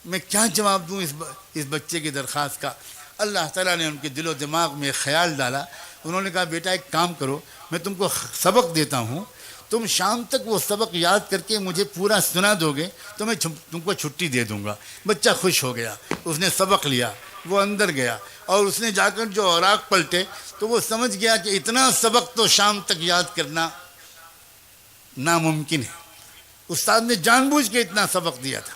میں کیا جواب دوں اس بچے کی درخواست کا۔ اللہ تعالیٰ نے ان کے دل و دماغ میں خیال ڈالا، انہوں نے کہا بیٹا ایک کام کرو، میں تم کو سبق دیتا ہوں، تم شام تک وہ سبق یاد کر کے مجھے پورا سنا دو گے تو میں تم کو چھٹی دے دوں گا۔ بچہ خوش ہو گیا، اس نے سبق لیا، وہ اندر گیا اور اس نے جا کر جو اوراق پلٹے تو وہ سمجھ گیا کہ اتنا سبق تو شام تک یاد کرنا ناممکن ہے، استاد نے جان بوجھ کے اتنا سبق دیا تھا۔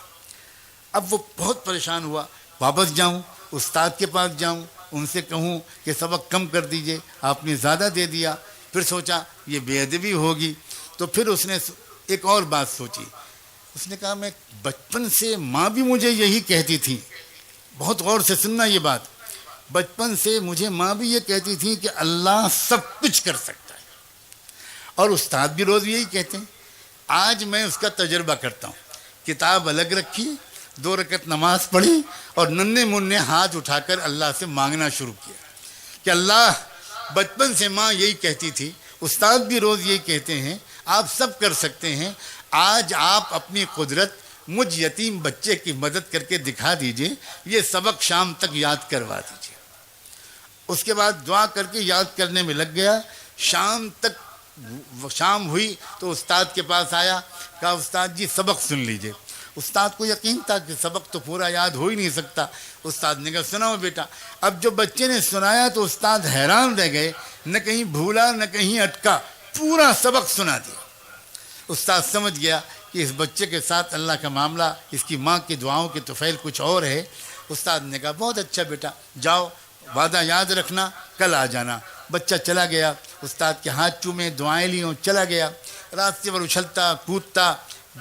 اب وہ بہت پریشان ہوا، واپس جاؤں استاد کے پاس جاؤں، ان سے کہوں کہ سبق کم کر دیجئے، آپ نے زیادہ دے دیا۔ پھر سوچا یہ بے ادبی ہوگی، تو پھر اس نے ایک اور بات سوچی، اس نے کہا میں بچپن سے ماں بھی مجھے یہی کہتی تھی، بہت غور سے سننا یہ بات، بچپن سے مجھے ماں بھی یہ کہتی تھی کہ اللہ سب کچھ کر سکتا ہے، اور استاد بھی روز یہی کہتے ہیں۔ آج میں اس کا تجربہ کرتا ہوں، کتاب الگ رکھی، 2 رکعت نماز پڑھی اور ننھے منھے ہاتھ اٹھا کر اللہ سے مانگنا شروع کیا کہ اللہ، بچپن سے ماں یہی کہتی تھی، استاد بھی روز یہی کہتے ہیں، آپ سب کر سکتے ہیں، آج آپ اپنی قدرت مجھ یتیم بچے کی مدد کر کے دکھا دیجئے، یہ سبق شام تک یاد کروا دیجئے۔ اس کے بعد دعا کر کے یاد کرنے میں لگ گیا، شام ہوئی تو استاد کے پاس آیا، کہا استاد جی سبق سن لیجئے۔ استاد کو یقین تھا کہ سبق تو پورا یاد ہو ہی نہیں سکتا۔ استاد نے کہا سناؤ بیٹا۔ اب جو بچے نے سنایا تو استاد حیران رہ گئے، نہ کہیں بھولا نہ کہیں اٹکا، پورا سبق سنا دیا۔ استاد سمجھ گیا کہ اس بچے کے ساتھ اللہ کا معاملہ، اس کی ماں کی دعاؤں کے طفیل کچھ اور ہے۔ استاد نے کہا بہت اچھا بیٹا، جاؤ وعدہ یاد رکھنا، کل آ جانا۔ بچہ چلا گیا، استاد کے ہاتھ چومے، دعائیں لیوں، چلا گیا۔ راستے پر اچھلتا کودتا،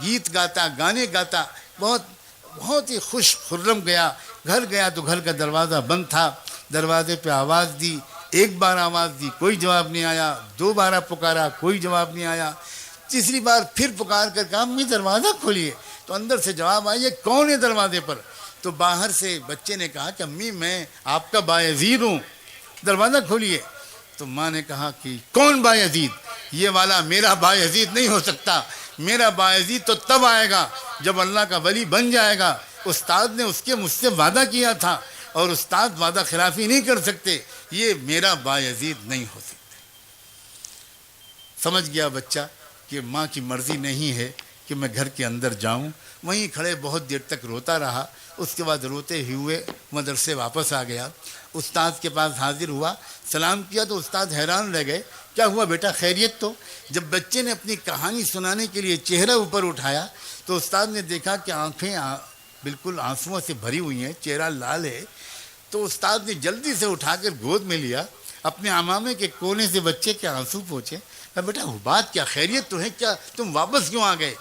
گیت گاتا، گانے گاتا، بہت ہی خوش خرم گیا۔ گھر گیا تو گھر کا دروازہ بند تھا۔ دروازے پہ آواز دی، 1 بار آواز دی، کوئی جواب نہیں آیا۔ 2 بار پکارا، کوئی جواب نہیں آیا۔ تیسری بار پھر پکار کر کہا امی دروازہ کھولیے، تو اندر سے جواب آئی، یہ کون ہے دروازے پر؟ تو باہر سے بچے نے کہا کہ امی میں آپ کا بایزید ہوں، دروازہ کھولیے۔ تو ماں نے کہا کہ کون بایزید؟ یہ والا میرا بایزید نہیں ہو سکتا، میرا بایزید تو تب آئے گا جب اللہ کا ولی بن جائے گا۔ استاد نے مجھ سے وعدہ کیا تھا، اور استاد وعدہ خلافی نہیں کر سکتے، یہ میرا بایزید نہیں ہو سکتا۔ سمجھ گیا بچہ کہ ماں کی مرضی نہیں ہے کہ میں گھر کے اندر جاؤں۔ وہیں کھڑے بہت دیر تک روتا رہا۔ اس کے بعد روتے ہوئے مدرسے واپس آ گیا، استاد کے پاس حاضر ہوا، سلام کیا تو استاد حیران رہ گئے، کیا ہوا بیٹا خیریت؟ تو جب بچے نے اپنی کہانی سنانے کے لیے چہرہ اوپر اٹھایا تو استاد نے دیکھا کہ آنکھیں بالکل آنسوؤں سے بھری ہوئی ہیں، چہرہ لال ہے۔ تو استاد نے جلدی سے اٹھا کر گود میں لیا، اپنے عمامے کے کونے سے بچے کے آنسو پوچھے، کہا بیٹا بات کیا، خیریت تو ہے؟ کیا تم واپس کیوں آ گئے؟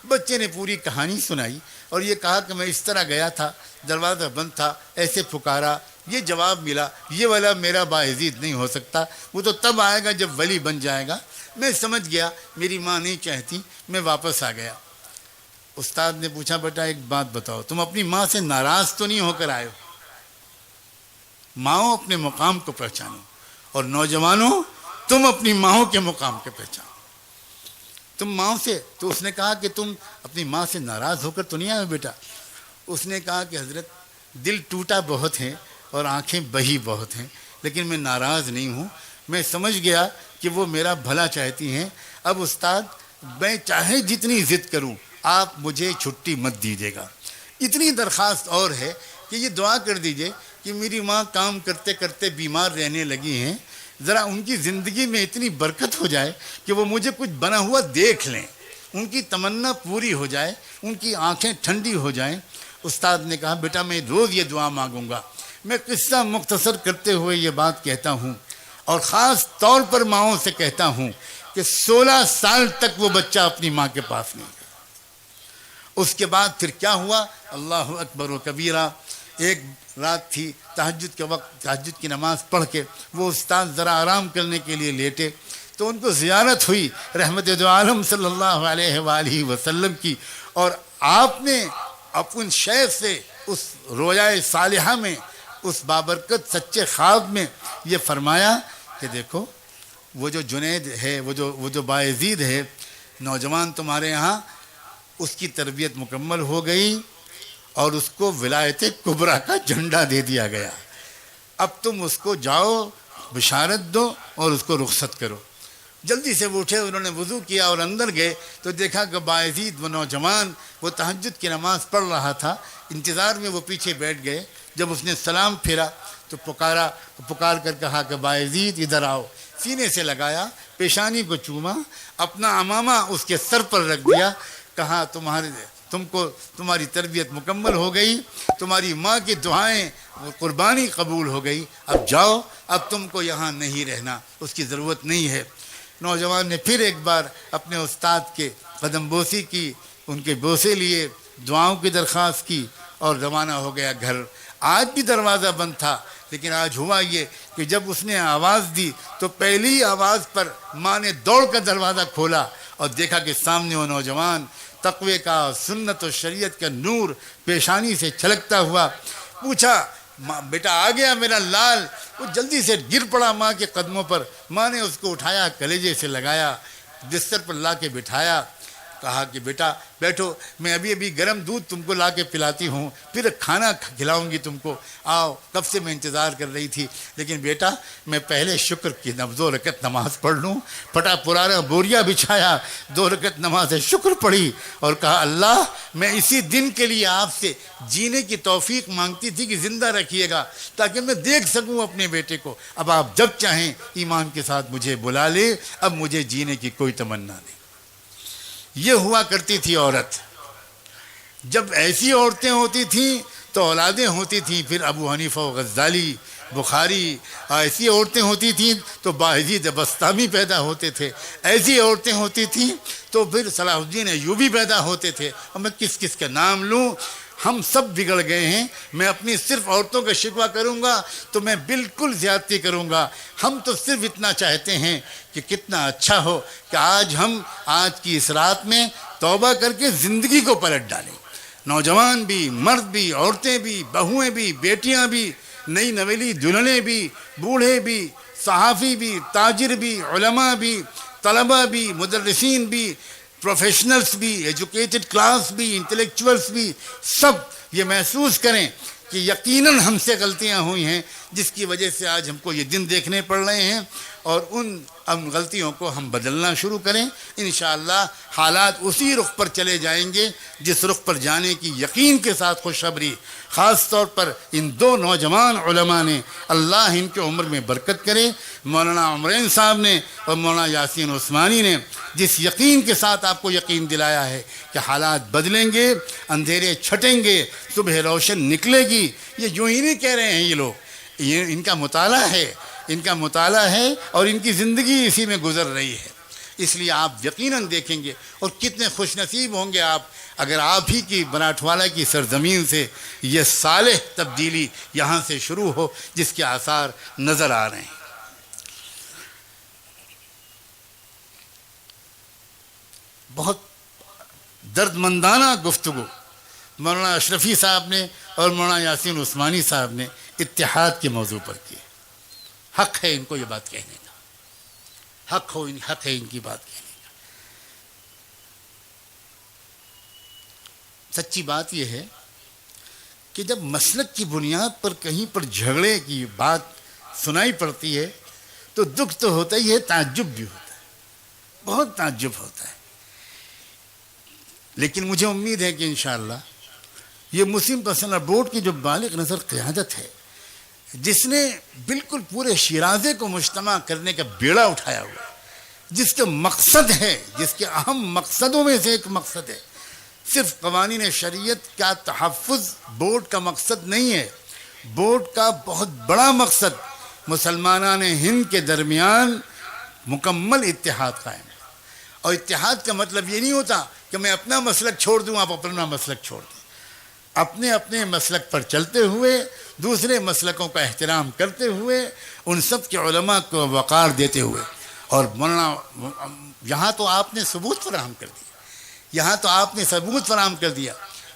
بچے نے پوری کہانی سنائی اور یہ کہا کہ میں اس طرح گیا تھا، دروازہ بند تھا، ایسے پکارا، یہ جواب ملا، یہ والا میرا باعزید نہیں ہو سکتا، وہ تو تب آئے گا جب ولی بن جائے گا۔ میں سمجھ گیا میری ماں نہیں چاہتی، میں واپس آ گیا۔ استاد نے پوچھا بیٹا ایک بات بتاؤ، تم اپنی ماں سے ناراض تو نہیں ہو کر آئے ہو؟ ماؤں اپنے مقام کو پہچانو، اور نوجوانوں تم اپنی ماؤں کے مقام کے پہچانو، تم ماؤں سے۔ تو اس نے کہا کہ تم اپنی ماں سے ناراض ہو کر تو نہیں آئے بیٹا؟ اس نے کہا کہ حضرت دل ٹوٹا بہت ہے اور آنکھیں بہی بہت ہیں، لیکن میں ناراض نہیں ہوں، میں سمجھ گیا کہ وہ میرا بھلا چاہتی ہیں۔ اب استاد میں چاہے جتنی ضد کروں آپ مجھے چھٹی مت دیجیے گا، اتنی درخواست اور ہے کہ یہ دعا کر دیجئے کہ میری ماں کام کرتے کرتے بیمار رہنے لگی ہیں، ذرا ان کی زندگی میں اتنی برکت ہو جائے کہ وہ مجھے کچھ بنا ہوا دیکھ لیں، ان کی تمنا پوری ہو جائے، ان کی آنکھیں ٹھنڈی ہو جائیں۔ استاد نے کہا بیٹا میں روز یہ دعا مانگوں گا۔ میں قصہ مختصر کرتے ہوئے یہ بات کہتا ہوں، اور خاص طور پر ماؤں سے کہتا ہوں کہ 16 سال تک وہ بچہ اپنی ماں کے پاس نہیں گیا۔ اس کے بعد پھر کیا ہوا؟ اللہ اکبر و کبیرہ۔ ایک رات تھی، تہجد کے وقت تہجد کی نماز پڑھ کے وہ استاد ذرا آرام کرنے کے لیے لیٹے تو ان کو زیارت ہوئی رحمت دو عالم صلی اللہ علیہ وآلہ وسلم کی، اور آپ نے اپن شیخ سے اس رویائے صالحہ میں، اس بابرکت سچے خواب میں یہ فرمایا کہ دیکھو وہ جو جنید ہے، وہ جو باعزید ہے، نوجوان تمہارے یہاں اس کی تربیت مکمل ہو گئی اور اس کو ولایت کبریٰ کا جھنڈا دے دیا گیا. اب تم اس کو جاؤ بشارت دو اور اس کو رخصت کرو. جلدی سے وہ اٹھے, انہوں نے وضو کیا اور اندر گئے تو دیکھا کہ بایزید وہ نوجوان وہ تہجد کی نماز پڑھ رہا تھا. انتظار میں وہ پیچھے بیٹھ گئے. جب اس نے سلام پھیرا تو پکار کر کہا کہ بایزید ادھر آؤ. سینے سے لگایا, پیشانی کو چوما, اپنا عمامہ اس کے سر پر رکھ دیا. کہا تمہاری تربیت مکمل ہو گئی, تمہاری ماں کی دعائیں قربانی قبول ہو گئی, اب جاؤ, اب تم کو یہاں نہیں رہنا, اس کی ضرورت نہیں ہے. نوجوان نے پھر ایک بار اپنے استاد کے قدم بوسی کی, ان کے بوسے لیے, دعاؤں کی درخواست کی اور روانہ ہو گیا گھر. آج بھی دروازہ بند تھا, لیکن آج ہوا یہ کہ جب اس نے آواز دی تو پہلی آواز پر ماں نے دوڑ کر دروازہ کھولا اور دیکھا کہ سامنے وہ نوجوان تقوی کا, سنت و شریعت کا نور پیشانی سے چھلکتا ہوا. پوچھا بیٹا آ گیا میرا لال. وہ جلدی سے گر پڑا ماں کے قدموں پر. ماں نے اس کو اٹھایا, کلیجے سے لگایا, بستر پر لا کے بٹھایا. کہا کہ بیٹا بیٹھو, میں ابھی گرم دودھ تم کو لا کے پلاتی ہوں, پھر کھانا کھلاؤں گی تم کو, آؤ, کب سے میں انتظار کر رہی تھی. لیکن بیٹا میں پہلے شکر کی 2 رکعت نماز پڑھ لوں. پھٹا پرانا بوریا بچھایا, 2 رکعت نماز شکر پڑھی اور کہا اللہ میں اسی دن کے لیے آپ سے جینے کی توفیق مانگتی تھی کہ زندہ رکھیے گا تاکہ میں دیکھ سکوں اپنے بیٹے کو. اب آپ جب چاہیں ایمان کے ساتھ مجھے بلا لے, اب مجھے جینے کی کوئی تمنا نہیں. یہ ہوا کرتی تھی عورت. جب ایسی عورتیں ہوتی تھیں تو اولادیں ہوتی تھیں. پھر ابو حنیفہ و غزالی, بخاری, ایسی عورتیں ہوتی تھیں تو بایزید بسطامی پیدا ہوتے تھے. ایسی عورتیں ہوتی تھیں تو پھر صلاح الدین ایوبی پیدا ہوتے تھے. اور میں کس کس کا نام لوں, ہم سب بگڑ گئے ہیں. میں اپنی صرف عورتوں کا شکوہ کروں گا تو میں بالکل زیادتی کروں گا. ہم تو صرف اتنا چاہتے ہیں کہ کتنا اچھا ہو کہ آج کی اس رات میں توبہ کر کے زندگی کو پلٹ ڈالیں. نوجوان بھی, مرد بھی, عورتیں بھی, بہویں بھی, بیٹیاں بھی, نئی نویلی دلہنیں بھی, بوڑھے بھی, صحافی بھی, تاجر بھی, علماء بھی, طلباء بھی, مدرسین بھی, پروفیشنلز بھی, ایجوکیٹڈ کلاس بھی, انٹلیکچوئلز بھی, سب یہ محسوس کریں کہ یقیناً ہم سے غلطیاں ہوئی ہیں جس کی وجہ سے آج ہم کو یہ دن دیکھنے پڑ رہے ہیں, اور ان غلطیوں کو ہم بدلنا شروع کریں. انشاءاللہ حالات اسی رخ پر چلے جائیں گے جس رخ پر جانے کی یقین کے ساتھ خوشخبری. خاص طور پر ان 2 نوجوان علماء نے, اللہ ان کے عمر میں برکت کرے, مولانا عمرین صاحب نے اور مولانا یاسین عثمانی نے جس یقین کے ساتھ آپ کو یقین دلایا ہے کہ حالات بدلیں گے, اندھیرے چھٹیں گے, صبح روشن نکلے گی. یہ یوں ہی نہیں کہہ رہے ہیں یہ لوگ, یہ ان کا مطالعہ ہے اور ان کی زندگی اسی میں گزر رہی ہے. اس لیے آپ یقیناً دیکھیں گے اور کتنے خوش نصیب ہوں گے آپ اگر آپ ہی کی بناٹھوالہ کی سرزمین سے یہ صالح تبدیلی یہاں سے شروع ہو جس کے آثار نظر آ رہے ہیں. بہت درد مندانہ گفتگو مولانا اشرفی صاحب نے اور مولانا یاسین عثمانی صاحب نے اتحاد کے موضوع پر کی. حق ہے ان کو یہ بات کہنے کا, حق ہے ان کی بات کہنے کا. سچی بات یہ ہے کہ جب مسلک کی بنیاد پر کہیں پر جھگڑے کی بات سنائی پڑتی ہے تو دکھ تو ہوتا ہی ہے, تعجب بھی ہوتا ہے, بہت تعجب ہوتا ہے. لیکن مجھے امید ہے کہ انشاءاللہ یہ مسلم پرسنل بورڈ کی جو بالغ نظر قیادت ہے, جس نے بالکل پورے شیرازے کو مجتمع کرنے کا بیڑا اٹھایا ہوا, جس کا مقصد ہے, جس کے اہم مقصدوں میں سے ایک مقصد ہے صرف قوانین شریعت کا تحفظ. بورڈ کا مقصد نہیں ہے, بورڈ کا بہت بڑا مقصد مسلمانان ہند کے درمیان مکمل اتحاد قائم. اور اتحاد کا مطلب یہ نہیں ہوتا کہ میں اپنا مسلک چھوڑ دوں, آپ اپنا مسلک چھوڑ دیں. اپنے اپنے مسلک پر چلتے ہوئے, دوسرے مسلکوں کا احترام کرتے ہوئے, ان سب کے علماء کو وقار دیتے ہوئے. اور مولانا یہاں تو آپ نے ثبوت فراہم کر دیا,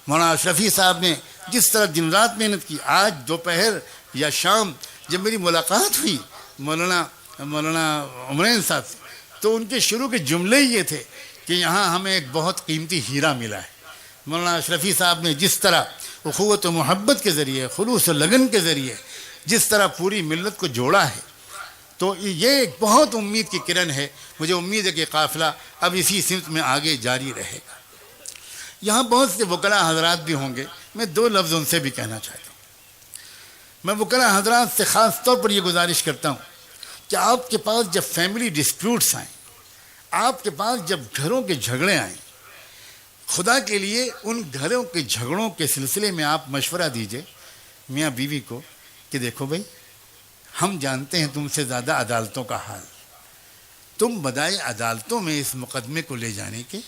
مولانا اشرفی صاحب نے جس طرح دن رات محنت کی. آج دوپہر یا شام جب میری ملاقات ہوئی مولانا عمرین صاحب سے تو ان کے شروع کے جملے یہ تھے کہ یہاں ہمیں ایک بہت قیمتی ہیرا ملا ہے۔ مولانا اشرفی صاحب نے جس طرح اخوت و محبت کے ذریعے، خلوص و لگن کے ذریعے جس طرح پوری ملت کو جوڑا ہے، تو یہ ایک بہت امید کی کرن ہے۔ مجھے امید ہے کہ قافلہ اب اسی سمت میں آگے جاری رہے گا۔ یہاں بہت سے وکلاء حضرات بھی ہوں گے، میں 2 لفظ ان سے بھی کہنا چاہتا ہوں۔ میں وکلاء حضرات سے خاص طور پر یہ گزارش کرتا ہوں کہ آپ کے پاس جب فیملی ڈسپیوٹس آئیں، آپ کے پاس جب گھروں کے جھگڑے آئیں، خدا کے لیے ان گھروں کے جھگڑوں کے سلسلے میں آپ مشورہ دیجئے میاں بیوی کو کہ دیکھو بھائی، ہم جانتے ہیں تم سے زیادہ عدالتوں کا حال، تم بدائے عدالتوں میں اس مقدمے کو لے جانے کے،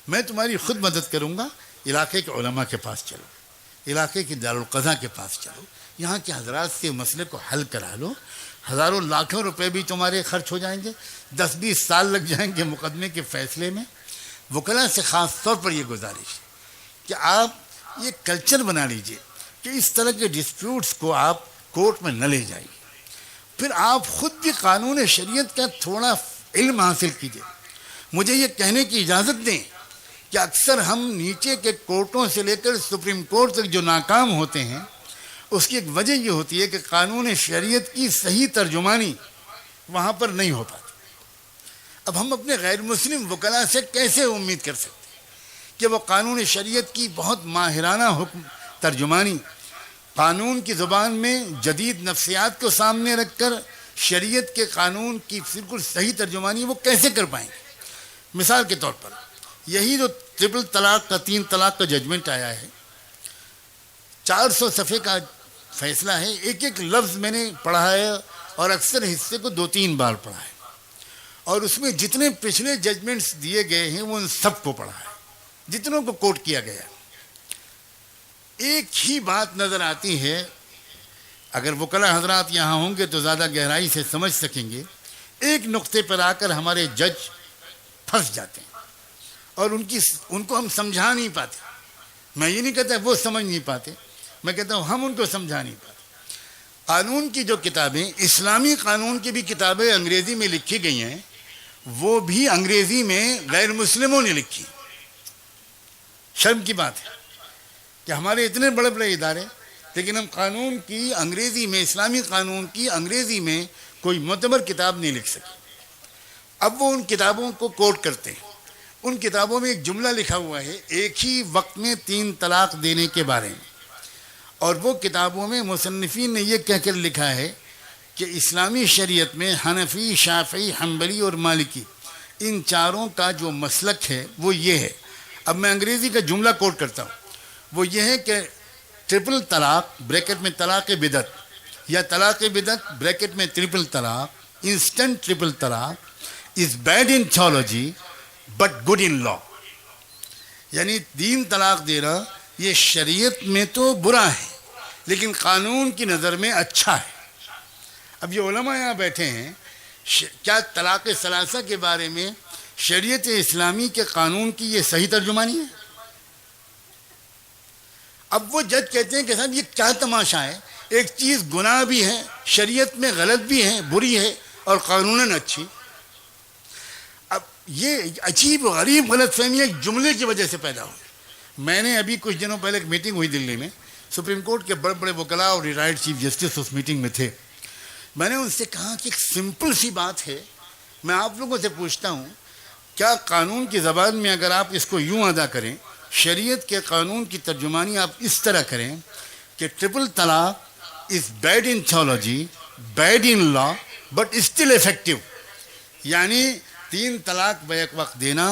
میں تمہاری خود مدد کروں گا، علاقے کے علماء کے پاس چلو، علاقے کے دارالقضاء کے پاس چلو، یہاں کے حضرات سے مسئلے کو حل کرا لو، ہزاروں لاکھوں روپے بھی تمہارے خرچ ہو جائیں گے، 10-20 سال لگ جائیں گے مقدمے کے فیصلے میں۔ وکلاء سے خاص طور پر یہ گزارش ہے کہ آپ یہ کلچر بنا لیجئے کہ اس طرح کے ڈسپیوٹس کو آپ کورٹ میں نہ لے جائیے، پھر آپ خود بھی قانون شریعت کا تھوڑا علم حاصل کیجئے۔ مجھے یہ کہنے کی اجازت دیں کہ اکثر ہم نیچے کے کورٹوں سے لے کر سپریم کورٹ تک جو ناکام ہوتے ہیں، اس کی ایک وجہ یہ ہوتی ہے کہ قانون شریعت کی صحیح ترجمانی وہاں پر نہیں ہو پاتی۔ اب ہم اپنے غیر مسلم وکلاء سے کیسے امید کر سکتے ہیں کہ وہ قانون شریعت کی بہت ماہرانہ حکم ترجمانی، قانون کی زبان میں جدید نفسیات کو سامنے رکھ کر شریعت کے قانون کی بالکل صحیح ترجمانی وہ کیسے کر پائیں گے؟ مثال کے طور پر یہی جو 3 طلاق کا ججمنٹ آیا ہے، 400 صفحے کا فیصلہ ہے، ایک ایک لفظ میں نے پڑھا ہے اور اکثر حصے کو 2-3 بار پڑھا ہے، اور اس میں جتنے پچھلے ججمنٹس دیے گئے ہیں وہ ان سب کو پڑھا ہے، جتنوں کو کوٹ کیا گیا ہے۔ ایک ہی بات نظر آتی ہے، اگر وکلاء حضرات یہاں ہوں گے تو زیادہ گہرائی سے سمجھ سکیں گے، ایک نقطے پر آ کر ہمارے جج پھنس جاتے ہیں اور ان کو ہم سمجھا نہیں پاتے۔ میں یہ نہیں کہتا وہ سمجھ نہیں پاتے، میں کہتا ہوں ہم ان کو سمجھا نہیں پاتے۔ قانون کی جو کتابیں، اسلامی قانون کی بھی کتابیں انگریزی میں لکھی گئی ہیں، وہ بھی انگریزی میں غیر مسلموں نے لکھی۔ شرم کی بات ہے کہ ہمارے اتنے بڑے بڑے ادارے، لیکن ہم قانون کی انگریزی میں، اسلامی قانون کی انگریزی میں کوئی معتبر کتاب نہیں لکھ سکے۔ اب وہ ان کتابوں کو کوٹ کرتے ہیں۔ ان کتابوں میں ایک جملہ لکھا ہوا ہے ایک ہی وقت میں 3 طلاق دینے کے بارے میں، اور وہ کتابوں میں مصنفین نے یہ کہہ کر لکھا ہے کہ اسلامی شریعت میں حنفی، شافعی، حنبلی اور مالکی، ان چاروں کا جو مسلک ہے وہ یہ ہے۔ اب میں انگریزی کا جملہ کوٹ کرتا ہوں، وہ یہ ہے کہ 3 طلاق بریکٹ میں طلاق بدعت، یا طلاق بدعت بریکٹ میں 3 طلاق، انسٹنٹ 3 طلاق is bad in theology but good in law۔ یعنی 3 طلاق دینا یہ شریعت میں تو برا ہے لیکن قانون کی نظر میں اچھا ہے۔ اب یہ علماء یہاں بیٹھے ہیں، کیا طلاق ثلاثہ کے بارے میں شریعت اسلامی کے قانون کی یہ صحیح ترجمانی ہے؟ اب وہ جج کہتے ہیں کہ صاحب یہ کیا تماشا ہے، ایک چیز گناہ بھی ہے، شریعت میں غلط بھی ہے، بری ہے، اور قانوناً اچھی۔ اب یہ عجیب و غریب غلط فہمی ایک جملے کی وجہ سے پیدا ہوئی۔ میں نے ابھی کچھ دنوں پہلے ایک میٹنگ ہوئی دلی میں، سپریم کورٹ کے بڑے بڑے وکلاء اور ریٹائرڈ چیف جسٹس اس میٹنگ میں تھے۔ میں نے ان سے کہا کہ ایک سمپل سی بات ہے، میں آپ لوگوں سے پوچھتا ہوں، کیا قانون کی زبان میں اگر آپ اس کو یوں ادا کریں، شریعت کے قانون کی ترجمانی آپ اس طرح کریں کہ 3 طلاق is bad in theology, bad in law but still effective, یعنی 3 طلاق بیک وقت دینا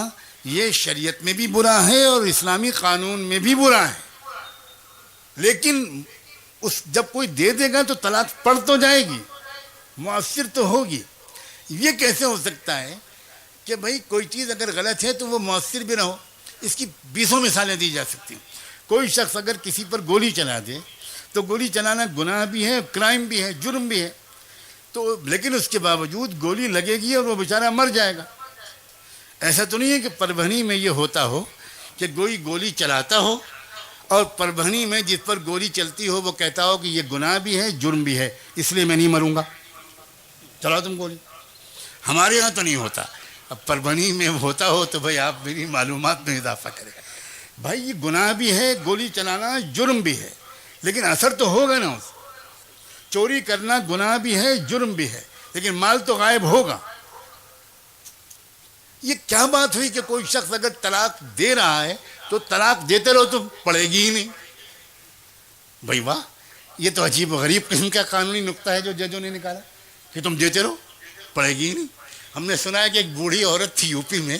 یہ شریعت میں بھی برا ہے اور اسلامی قانون میں بھی برا ہے، لیکن جب کوئی دے دے گا تو طلاق پڑ تو جائے گی، مؤثر تو ہوگی۔ یہ کیسے ہو سکتا ہے کہ بھائی کوئی چیز اگر غلط ہے تو وہ مؤثر بھی نہ ہو؟ اس کی 20 مثالیں دی جا سکتی ہیں۔ کوئی شخص اگر کسی پر گولی چلا دے تو گولی چلانا گناہ بھی ہے، کرائم بھی ہے، جرم بھی ہے، تو لیکن اس کے باوجود گولی لگے گی اور وہ بیچارہ مر جائے گا۔ ایسا تو نہیں ہے کہ پربھنی میں یہ ہوتا ہو کہ کوئی گولی چلاتا ہو اور پربھنی میں جس پر گولی چلتی ہو وہ کہتا ہو کہ یہ گناہ بھی ہے، جرم بھی ہے، اس لیے میں نہیں مروں گا، چلاؤ تم گولی۔ ہمارے یہاں تو نہیں ہوتا، اب پربھنی میں ہوتا ہو تو بھائی آپ میری معلومات میں اضافہ کریں. بھائی یہ گناہ بھی ہے, گولی چلانا جرم بھی ہے, لیکن اثر تو ہوگا نا. اس چوری کرنا گناہ بھی ہے, جرم بھی ہے, لیکن مال تو غائب ہوگا. یہ کیا بات ہوئی کہ کوئی شخص اگر طلاق دے رہا ہے تو طلاق دیتے رہو تو پڑے گی ہی نہیں. بھائی واہ, یہ تو عجیب و غریب قسم کا قانونی نقطہ ہے جو ججوں نے نکالا کہ تم دیتے رہو پڑے گی ہی نہیں. ہم نے سنا ہے کہ ایک بوڑھی عورت تھی یو پی میں,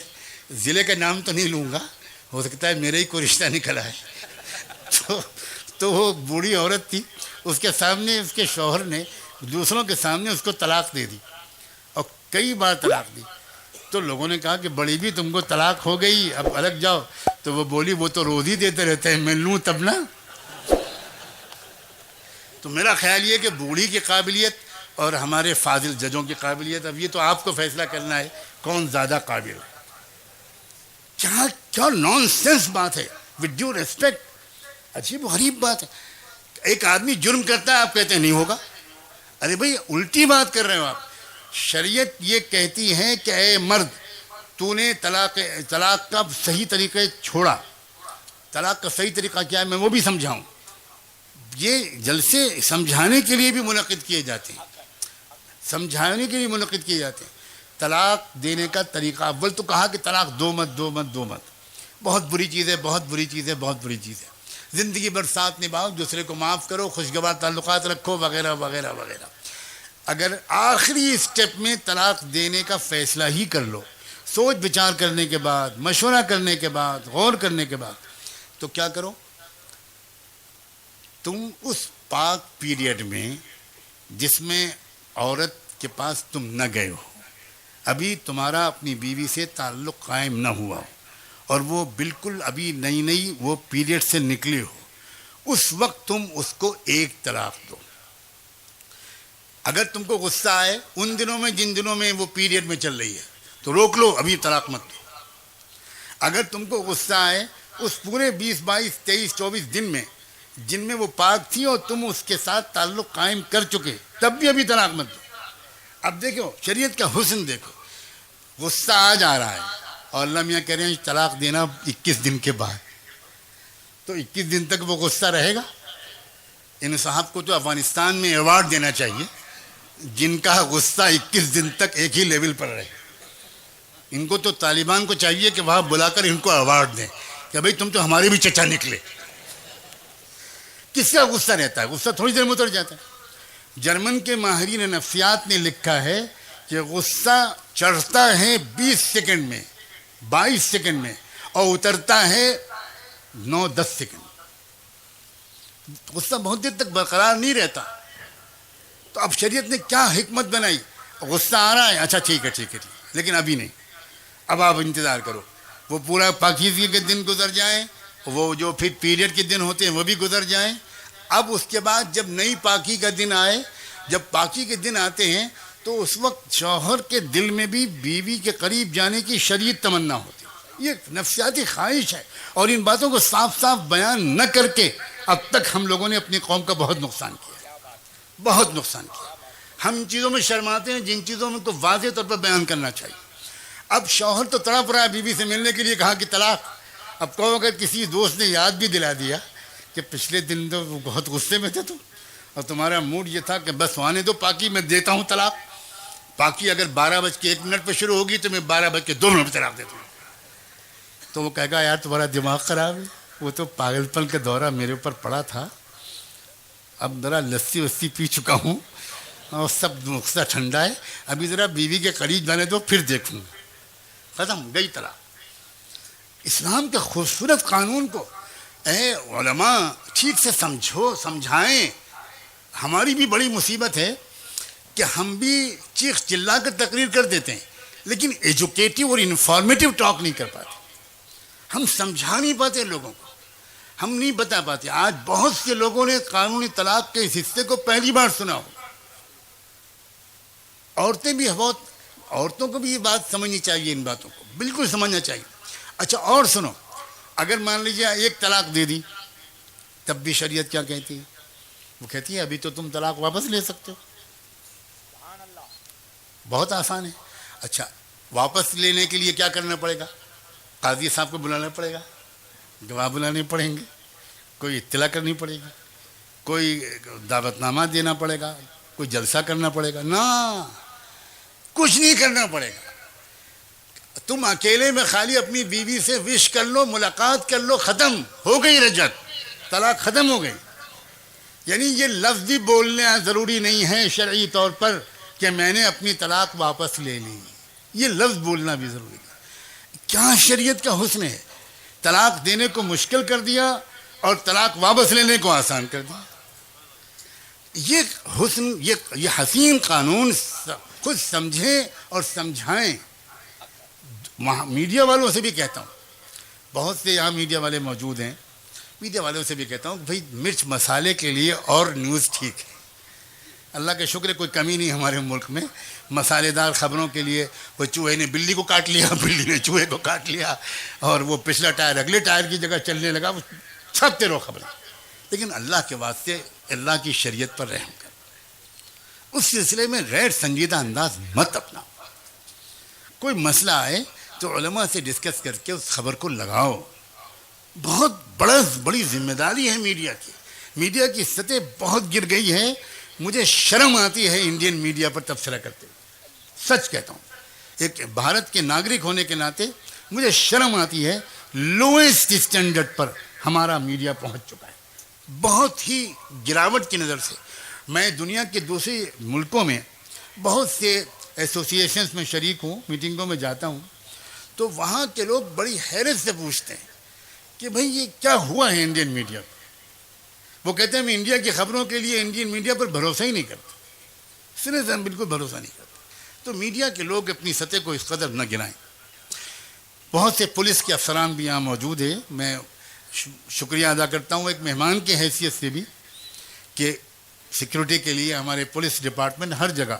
ضلع کا نام تو نہیں لوں گا, ہو سکتا ہے میرے ہی کوئی رشتہ نکلا ہے. تو وہ بوڑھی عورت تھی, اس کے سامنے اس کے شوہر نے دوسروں کے سامنے اس کو طلاق دے دی, اور کئی بار طلاق دی. تو لوگوں نے کہا کہ بڑی بھی تم کو طلاق ہو گئی, اب الگ جاؤ. تو وہ بولی وہ تو روز ہی دیتے رہتے ہیں, میں لوں تب نا. تو میرا خیال یہ کہ بوڑھی کی قابلیت اور ہمارے فاضل ججوں کی قابلیت, اب یہ تو آپ کو فیصلہ کرنا ہے کون زیادہ قابل ہے. کیا نان سینس بات ہے, ود ڈیو ریسپیکٹ, عجیب و غریب بات ہے. ایک آدمی جرم کرتا ہے, آپ کہتے ہیں نہیں ہوگا. ارے بھائی الٹی بات کر رہے ہو آپ. شریعت یہ کہتی ہے کہ اے مرد, تو نے طلاق کا صحیح طریقہ چھوڑا. طلاق کا صحیح طریقہ کیا ہے میں وہ بھی سمجھاؤں. یہ جلسے سمجھانے کے لیے بھی منعقد کیے جاتے ہیں, سمجھانے کے لیے منعقد کیے جاتے ہیں. طلاق دینے کا طریقہ, اول تو کہا کہ طلاق دو مت دو مت دو مت, بہت بری چیز ہے, بہت بری چیز ہے, بہت بری چیز ہے. زندگی بھر ساتھ نبھاؤ, دوسرے کو معاف کرو, خوشگوار تعلقات رکھو, وغیرہ وغیرہ وغیرہ. اگر آخری اسٹیپ میں طلاق دینے کا فیصلہ ہی کر لو, سوچ بچار کرنے کے بعد, مشورہ کرنے کے بعد, غور کرنے کے بعد, تو کیا کرو, تم اس پاک پیریڈ میں جس میں عورت کے پاس تم نہ گئے ہو, ابھی تمہارا اپنی بیوی سے تعلق قائم نہ ہوا ہو, اور وہ بالکل ابھی نئی نئی وہ پیریڈ سے نکلے ہو, اس وقت تم اس کو ایک طلاق دو. اگر تم کو غصہ آئے ان دنوں میں جن دنوں میں وہ پیریڈ میں چل رہی ہے تو روک لو, ابھی طلاق مت دو. اگر تم کو غصہ آئے اس پورے 20 22 23 24 دن میں جن میں وہ پاک تھی اور تم اس کے ساتھ تعلق قائم کر چکے, تب بھی ابھی طلاق مت دو. اب دیکھو شریعت کا حسن دیکھو, غصہ آ جا رہا ہے اور اللہ میاں کہہ رہے ہیں طلاق دینا 21 دن کے بعد, تو 21 دن تک وہ غصہ رہے گا. ان صاحب کو تو افغانستان میں ایوارڈ دینا چاہیے جن کا غصہ 21 دن تک ایک ہی لیول پر رہے. ان کو تو طالبان کو چاہیے کہ وہاں بلا کر ان کو ایوارڈ دیں کہ بھائی تم تو ہمارے بھی چچا نکلے. کس کا غصہ رہتا ہے, غصہ تھوڑی دیر میں اتر جاتا ہے. جرمن کے ماہرین نفسیات نے لکھا ہے کہ غصہ چڑھتا ہے 20 سیکنڈ میں, 22 سیکنڈ میں, اور اترتا ہے 9-10 سیکنڈ. غصہ بہت دیر تک برقرار نہیں رہتا. تو اب شریعت نے کیا حکمت بنائی, غصہ آ رہا ہے, اچھا ٹھیک ہے ٹھیک ہے ٹھیک ہے, لیکن ابھی نہیں, اب آپ انتظار کرو, وہ پورا پاکیزگی کے دن گزر جائیں, وہ جو پھر پیریڈ کے دن ہوتے ہیں وہ بھی گزر جائیں. اب اس کے بعد جب نئی پاکی کا دن آئے, جب پاکی کے دن آتے ہیں تو اس وقت شوہر کے دل میں بھی بیوی کے قریب جانے کی شدید تمنا ہوتی ہے. یہ نفسیاتی خواہش ہے, اور ان باتوں کو صاف صاف بیان نہ کر کے اب تک ہم لوگوں نے اپنی قوم کا بہت نقصان کیا, بہت نقصان کیا. ہم ان چیزوں میں شرماتے ہیں جن چیزوں میں کو واضح طور پر بیان کرنا چاہیے. اب شوہر تو تڑپ رہا ہے بیوی سے ملنے کے لیے, کہا کہ طلاق. اب کہو اگر کسی دوست نے یاد بھی دلا دیا کہ پچھلے دن تو بہت غصے میں تھے تم, اور تمہارا موڈ یہ تھا کہ بس آنے دو پاکی, میں دیتا ہوں طلاق. پاکی اگر 12:01 پہ شروع ہوگی تو میں 12:02 پہ طلاق دیتا ہوں. تو وہ کہے گا یار تمہارا دماغ خراب ہے, وہ تو پاگل پن کا دورہ میرے اوپر پڑا تھا, اب ذرا لسی وسی پی چکا ہوں اور سب غصہ ٹھنڈا ہے, ابھی ذرا بیوی کے قریب جانے دو پھر دیکھوں. ختم, گئی طلاق. اسلام کے خوبصورت قانون کو اے علماء ٹھیک سے سمجھو, سمجھائیں. ہماری بھی بڑی مصیبت ہے کہ ہم بھی چیخ چلا کر تقریر کر دیتے ہیں, لیکن ایجوکیٹو اور انفارمیٹو ٹاک نہیں کر پاتے. ہم سمجھا نہیں پاتے لوگوں کو, ہم نہیں بتا پاتے. آج بہت سے لوگوں نے قانونی طلاق کے اس حصے کو پہلی بار سنا ہو. عورتیں بھی بہت, عورتوں کو بھی یہ بات سمجھنی چاہیے, ان باتوں کو بالکل سمجھنا چاہیے. اچھا اور سنو, اگر مان لیجیے ایک طلاق دے دی تب بھی شریعت کیا کہتی ہے؟ وہ کہتی ہے ابھی تو تم طلاق واپس لے سکتے ہو, بہت آسان ہے. اچھا واپس لینے کے لیے کیا کرنا پڑے گا؟ قاضی صاحب کو بلانا پڑے گا، گواہ بلانے پڑیں گے، کوئی اطلاع کرنی پڑے گی، کوئی دعوت نامہ دینا پڑے گا، کوئی جلسہ کرنا پڑے گا؟ نہ، کچھ نہیں کرنا پڑے گا. تم اکیلے میں خالی اپنی بیوی سے وش کر لو، ملاقات کر لو، ختم ہو گئی رجعت، طلاق ختم ہو گئی. یعنی یہ لفظ بھی بولنا ضروری نہیں ہے شرعی طور پر کہ میں نے اپنی طلاق واپس لے لی، یہ لفظ بولنا بھی ضروری ہے. کیا شریعت کا حسن ہے، طلاق دینے کو مشکل کر دیا اور طلاق واپس لینے کو آسان کر دیا. یہ حسن، یہ حسین قانون خود سمجھیں اور سمجھائیں. میڈیا والوں سے بھی کہتا ہوں، بہت سے یہاں میڈیا والے موجود ہیں، میڈیا والوں سے بھی کہتا ہوں بھائی مرچ مسالے کے لیے اور نیوز ٹھیک ہے. اللہ کا شکر ہے کوئی کمی نہیں ہمارے ملک میں مسالے دار خبروں کے لیے. وہ چوہے نے بلی کو کاٹ لیا، بلی نے چوہے کو کاٹ لیا، اور وہ پچھلا ٹائر اگلے ٹائر کی جگہ چلنے لگا، وہ چھپتے رہو خبریں. لیکن اللہ کے واسطے اللہ کی شریعت پر رحم کر، اس سلسلے میں غیر سنجیدہ انداز مت اپناؤ. کوئی مسئلہ آئے تو علماء سے ڈسکس کر کے اس خبر کو لگاؤ. بہت بڑی ذمہ داری ہے میڈیا کی. میڈیا کی سطح بہت گر گئی ہے. مجھے شرم آتی ہے انڈین میڈیا پر تبصرہ کرتے ہوئے، سچ کہتا ہوں. ایک بھارت کے ناگرک ہونے کے ناطے مجھے شرم آتی ہے. لوئسٹ اسٹینڈرڈ پر ہمارا میڈیا پہنچ چکا ہے، بہت ہی گراوٹ کی نظر سے. میں دنیا کے دوسرے ملکوں میں بہت سے ایسوسیشنز میں شریک ہوں، میٹنگوں میں جاتا ہوں، تو وہاں کے لوگ بڑی حیرت سے پوچھتے ہیں کہ بھئی یہ کیا ہوا ہے انڈین میڈیا پر. وہ کہتے ہیں میں انڈیا کی خبروں کے لیے انڈین میڈیا پر بھروسہ ہی نہیں کرتا، سرے سے ہم بالکل بھروسہ نہیں کرتے. تو میڈیا کے لوگ اپنی سطح کو اس قدر نہ گرائیں. بہت سے پولیس کے افسران بھی یہاں موجود ہیں. میں شکریہ ادا کرتا ہوں ایک مہمان کی حیثیت سے بھی کہ سیکیورٹی کے لیے ہمارے پولیس ڈپارٹمنٹ ہر جگہ،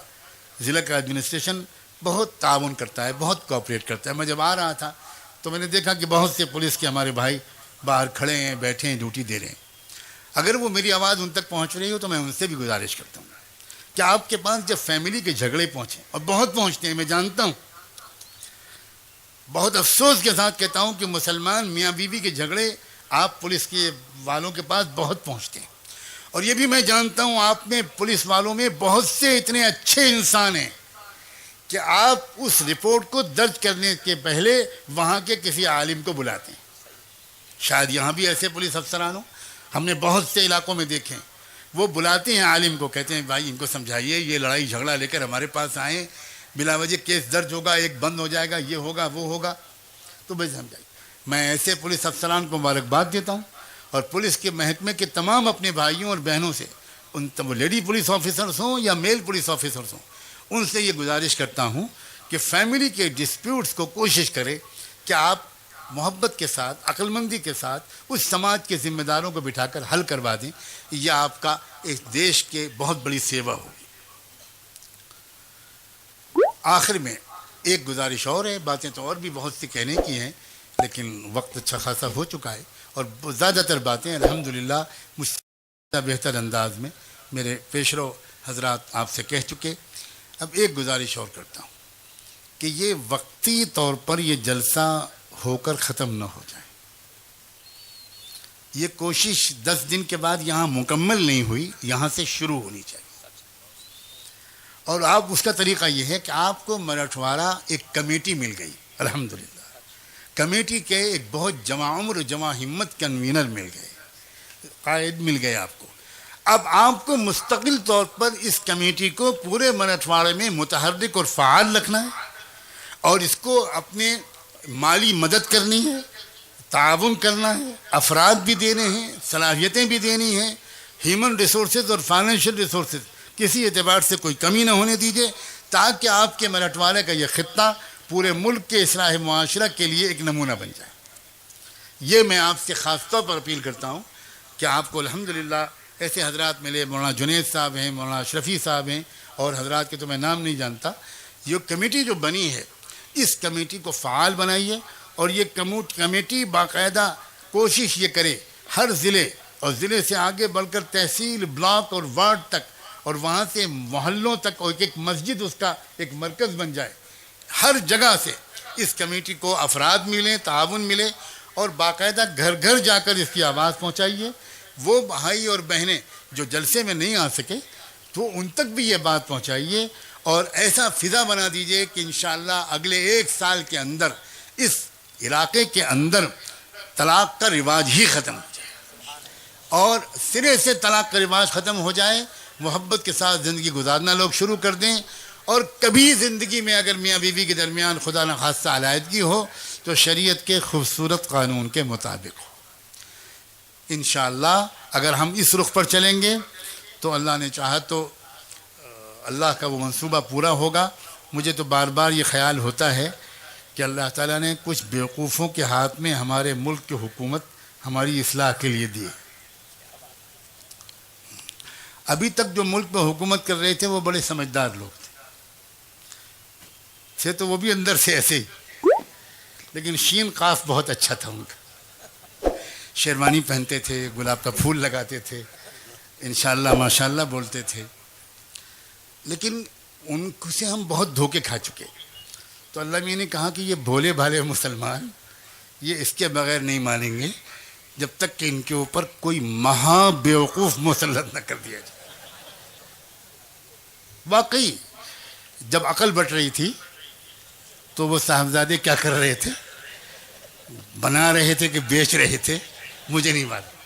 ضلع کا ایڈمنسٹریشن بہت تعاون کرتا ہے، بہت کوآپریٹ کرتا ہے. میں جب آ رہا تھا تو میں نے دیکھا کہ بہت سے پولیس کے ہمارے بھائی باہر کھڑے ہیں، بیٹھے ہیں، ڈیوٹی دے رہے ہیں. اگر وہ میری آواز ان تک پہنچ رہی ہو تو میں ان سے بھی گزارش کرتا ہوں کہ آپ کے پاس جب فیملی کے جھگڑے پہنچیں، اور بہت پہنچتے ہیں، میں جانتا ہوں، بہت افسوس کے ساتھ کہتا ہوں کہ مسلمان میاں بیوی کے جھگڑے آپ پولیس کے والوں کے پاس بہت پہنچتے ہیں. اور یہ بھی میں جانتا ہوں آپ میں پولیس والوں میں بہت سے اتنے اچھے انسان ہیں کہ آپ اس رپورٹ کو درج کرنے کے پہلے وہاں کے کسی عالم کو بلاتے ہیں. شاید یہاں بھی ایسے پولیس افسران ہوں، ہم نے بہت سے علاقوں میں دیکھے ہیں. وہ بلاتے ہیں عالم کو، کہتے ہیں بھائی ان کو سمجھائیے، یہ لڑائی جھگڑا لے کر ہمارے پاس آئیں، بلا وجہ کیس درج ہوگا، ایک بند ہو جائے گا، یہ ہوگا وہ ہوگا. تو بھائی سمجھائیے. میں ایسے پولیس افسران کو مبارکباد دیتا ہوں، اور پولیس کے محکمے کے تمام اپنے بھائیوں اور بہنوں سے، ان وہ لیڈی پولیس آفیسرس ہوں یا میل پولیس آفیسرس ہوں، ان سے یہ گزارش کرتا ہوں کہ فیملی کے ڈسپیوٹس کو کوشش کرے کہ آپ محبت کے ساتھ، عقل مندی کے ساتھ اس سماج کے ذمہ داروں کو بٹھا کر حل کروا دیں. یہ آپ کا ایک دیش کے بہت بڑی سیوا ہوگی. آخر میں ایک گزارش اور ہے، باتیں تو اور بھی بہت سی کہنے کی ہیں لیکن وقت اچھا خاصا ہو چکا ہے، اور زیادہ تر باتیں الحمدللہ مجھ سے بہتر انداز میں میرے پیشرو حضرات آپ سے کہہ چکے. اب ایک گزارش اور کرتا ہوں کہ یہ وقتی طور پر یہ جلسہ ہو کر ختم نہ ہو جائے. یہ کوشش 10 دن کے بعد یہاں مکمل نہیں ہوئی، یہاں سے شروع ہونی چاہیے. اور آپ اس کا طریقہ یہ ہے کہ آپ کو مراٹھواڑہ ایک کمیٹی مل گئی، الحمدللہ. کمیٹی کے ایک بہت جمع عمر و جمع ہمت کنوینر مل گئے، قائد مل گئے آپ کو. اب آپ کو مستقل طور پر اس کمیٹی کو پورے مراٹھواڑے میں متحرک اور فعال رکھنا ہے، اور اس کو اپنے مالی مدد کرنی ہے، تعاون کرنا ہے، افراد بھی دینے ہیں، صلاحیتیں بھی دینی ہیں، ہیومن ریسورسز اور فائنینشیل ریسورسز کسی اعتبار سے کوئی کمی نہ ہونے دیجیے، تاکہ آپ کے مراٹھواڑے کا یہ خطہ پورے ملک کے اصلاح معاشرہ کے لیے ایک نمونہ بن جائے. یہ میں آپ سے خاص طور پر اپیل کرتا ہوں کہ آپ کو الحمدللہ ایسے حضرات ملے، مولانا جنید صاحب ہیں، مولانا اشرفی صاحب ہیں، اور حضرات کے تو میں نام نہیں جانتا. یہ کمیٹی جو بنی ہے، اس کمیٹی کو فعال بنائیے، اور یہ کمیٹی باقاعدہ کوشش یہ کرے ہر ضلع اور ضلع سے آگے بڑھ کر تحصیل، بلاک اور وارڈ تک، اور وہاں سے محلوں تک، اور ایک مسجد اس کا ایک مرکز بن جائے. ہر جگہ سے اس کمیٹی کو افراد ملیں، تعاون ملے، اور باقاعدہ گھر گھر جا کر اس کی آواز پہنچائیے. وہ بھائی اور بہنیں جو جلسے میں نہیں آ سکے تو ان تک بھی یہ بات پہنچائیے، اور ایسا فضا بنا دیجئے کہ انشاءاللہ اگلے 1 سال کے اندر اس علاقے کے اندر طلاق کا رواج ہی ختم ہو جائے، اور سرے سے طلاق کا رواج ختم ہو جائے. محبت کے ساتھ زندگی گزارنا لوگ شروع کر دیں، اور کبھی زندگی میں اگر میاں بیوی کے درمیان خدا نخواستہ علیحدگی ہو تو شریعت کے خوبصورت قانون کے مطابق ہو. انشاءاللہ اگر ہم اس رخ پر چلیں گے تو اللہ نے چاہا تو اللہ کا وہ منصوبہ پورا ہوگا. مجھے تو بار بار یہ خیال ہوتا ہے کہ اللہ تعالیٰ نے کچھ بیوقوفوں کے ہاتھ میں ہمارے ملک کی حکومت ہماری اصلاح کے لیے دی. ابھی تک جو ملک میں حکومت کر رہے تھے وہ بڑے سمجھدار لوگ تھے تو وہ بھی اندر سے ایسے ہی، لیکن شین قاف بہت اچھا تھا ان کا. شیروانی پہنتے تھے، گلاب کا پھول لگاتے تھے، انشاءاللہ ماشاءاللہ بولتے تھے، لیکن ان سے ہم بہت دھوکے کھا چکے. تو اللہ میں نے کہا کہ یہ بھولے بھالے مسلمان یہ اس کے بغیر نہیں مانیں گے جب تک کہ ان کے اوپر کوئی مہا بیوقوف مسلط نہ کر دیا جائے. واقعی جب عقل بٹ رہی تھی تو وہ صاحبزادے کیا کر رہے تھے؟ بنا رہے تھے کہ بیچ رہے تھے مجھے نہیں معلوم،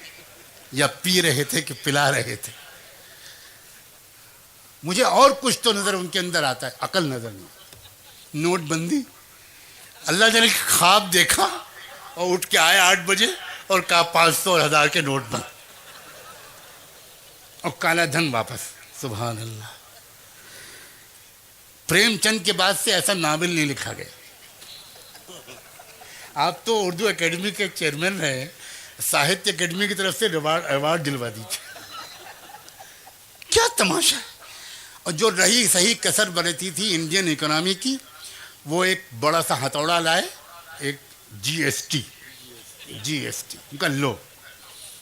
یا پی رہے تھے کہ پلا رہے تھے. مجھے اور کچھ تو نظر ان کے اندر آتا ہے، عقل نظر نہیں. نوٹ بندی، اللہ نے خواب دیکھا اور اٹھ کے آئے 8 بجے اور کہا 500 اور 1000 کے نوٹ بند، اور کالا دھن واپس. سبحان اللہ. پریم چند کے بعد سے ایسا ناول نہیں لکھا گیا. آپ تو اردو اکیڈمی کے چیئرمین ہیں، ساہتیہ اکیڈمی کی طرف سے ایوارڈ دلوا دیجیے. کیا تماشا ہے. اور جو رہی صحیح کسر برتی تھی انڈین اکانومی کی، وہ ایک بڑا سا ہتھوڑا لائے، ایک جی ایس ٹی ان کا لو،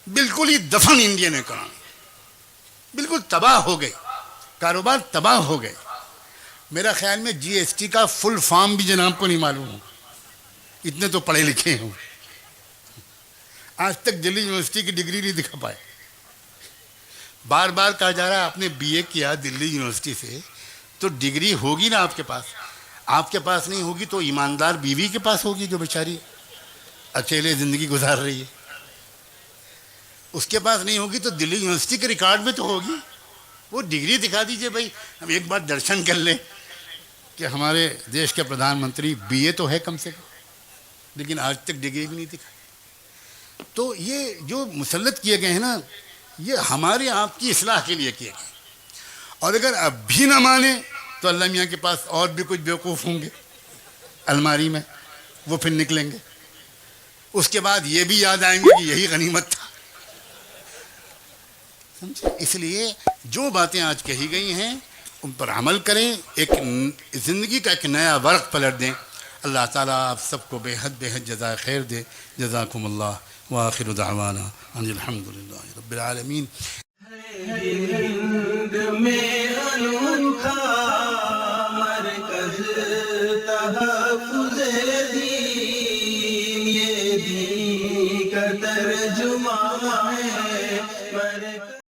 بالکل ہی دفن انڈین اکانومی، بالکل تباہ ہو گئی، کاروبار تباہ ہو گئے. میرا خیال میں جی ایس ٹی کا فل فارم بھی جناب کو نہیں معلوم ہو، اتنے تو پڑھے لکھے ہوں. آج تک دلی یونیورسٹی کی ڈگری نہیں دکھا پائے. بار بار کہا جا رہا ہے آپ نے بی اے کیا دلی یونیورسٹی سے تو ڈگری ہوگی نا آپ کے پاس. آپ کے پاس نہیں ہوگی تو ایماندار بیوی کے پاس ہوگی جو بیچاری اکیلے زندگی گزار رہی ہے. اس کے پاس نہیں ہوگی تو دلی یونیورسٹی کے ریکارڈ میں تو ہوگی. وہ ڈگری دکھا دیجئے بھائی، ہم ایک بار درشن کر لیں کہ ہمارے دیش کے پردھان منتری بی اے تو ہے کم سے کم، لیکن آج تک ڈگری بھی نہیں دکھائی. تو یہ جو مسلط کیے گئے ہیں نا، یہ ہمارے آپ کی اصلاح کے لیے کیے گئے. اور اگر اب بھی نہ مانے تو اللہ میاں کے پاس اور بھی کچھ بیوقوف ہوں گے الماری میں، وہ پھر نکلیں گے. اس کے بعد یہ بھی یاد آئیں گے کہ یہی غنیمت تھا. اس لیے جو باتیں آج کہی گئی ہیں ان پر عمل کریں، ایک زندگی کا ایک نیا ورق پلٹ دیں. اللہ تعالیٰ آپ سب کو بے حد جزائے خیر دے. جزاکم اللہ وآخر دعوانا ان الحمد للہ رب العالمین. ہند میں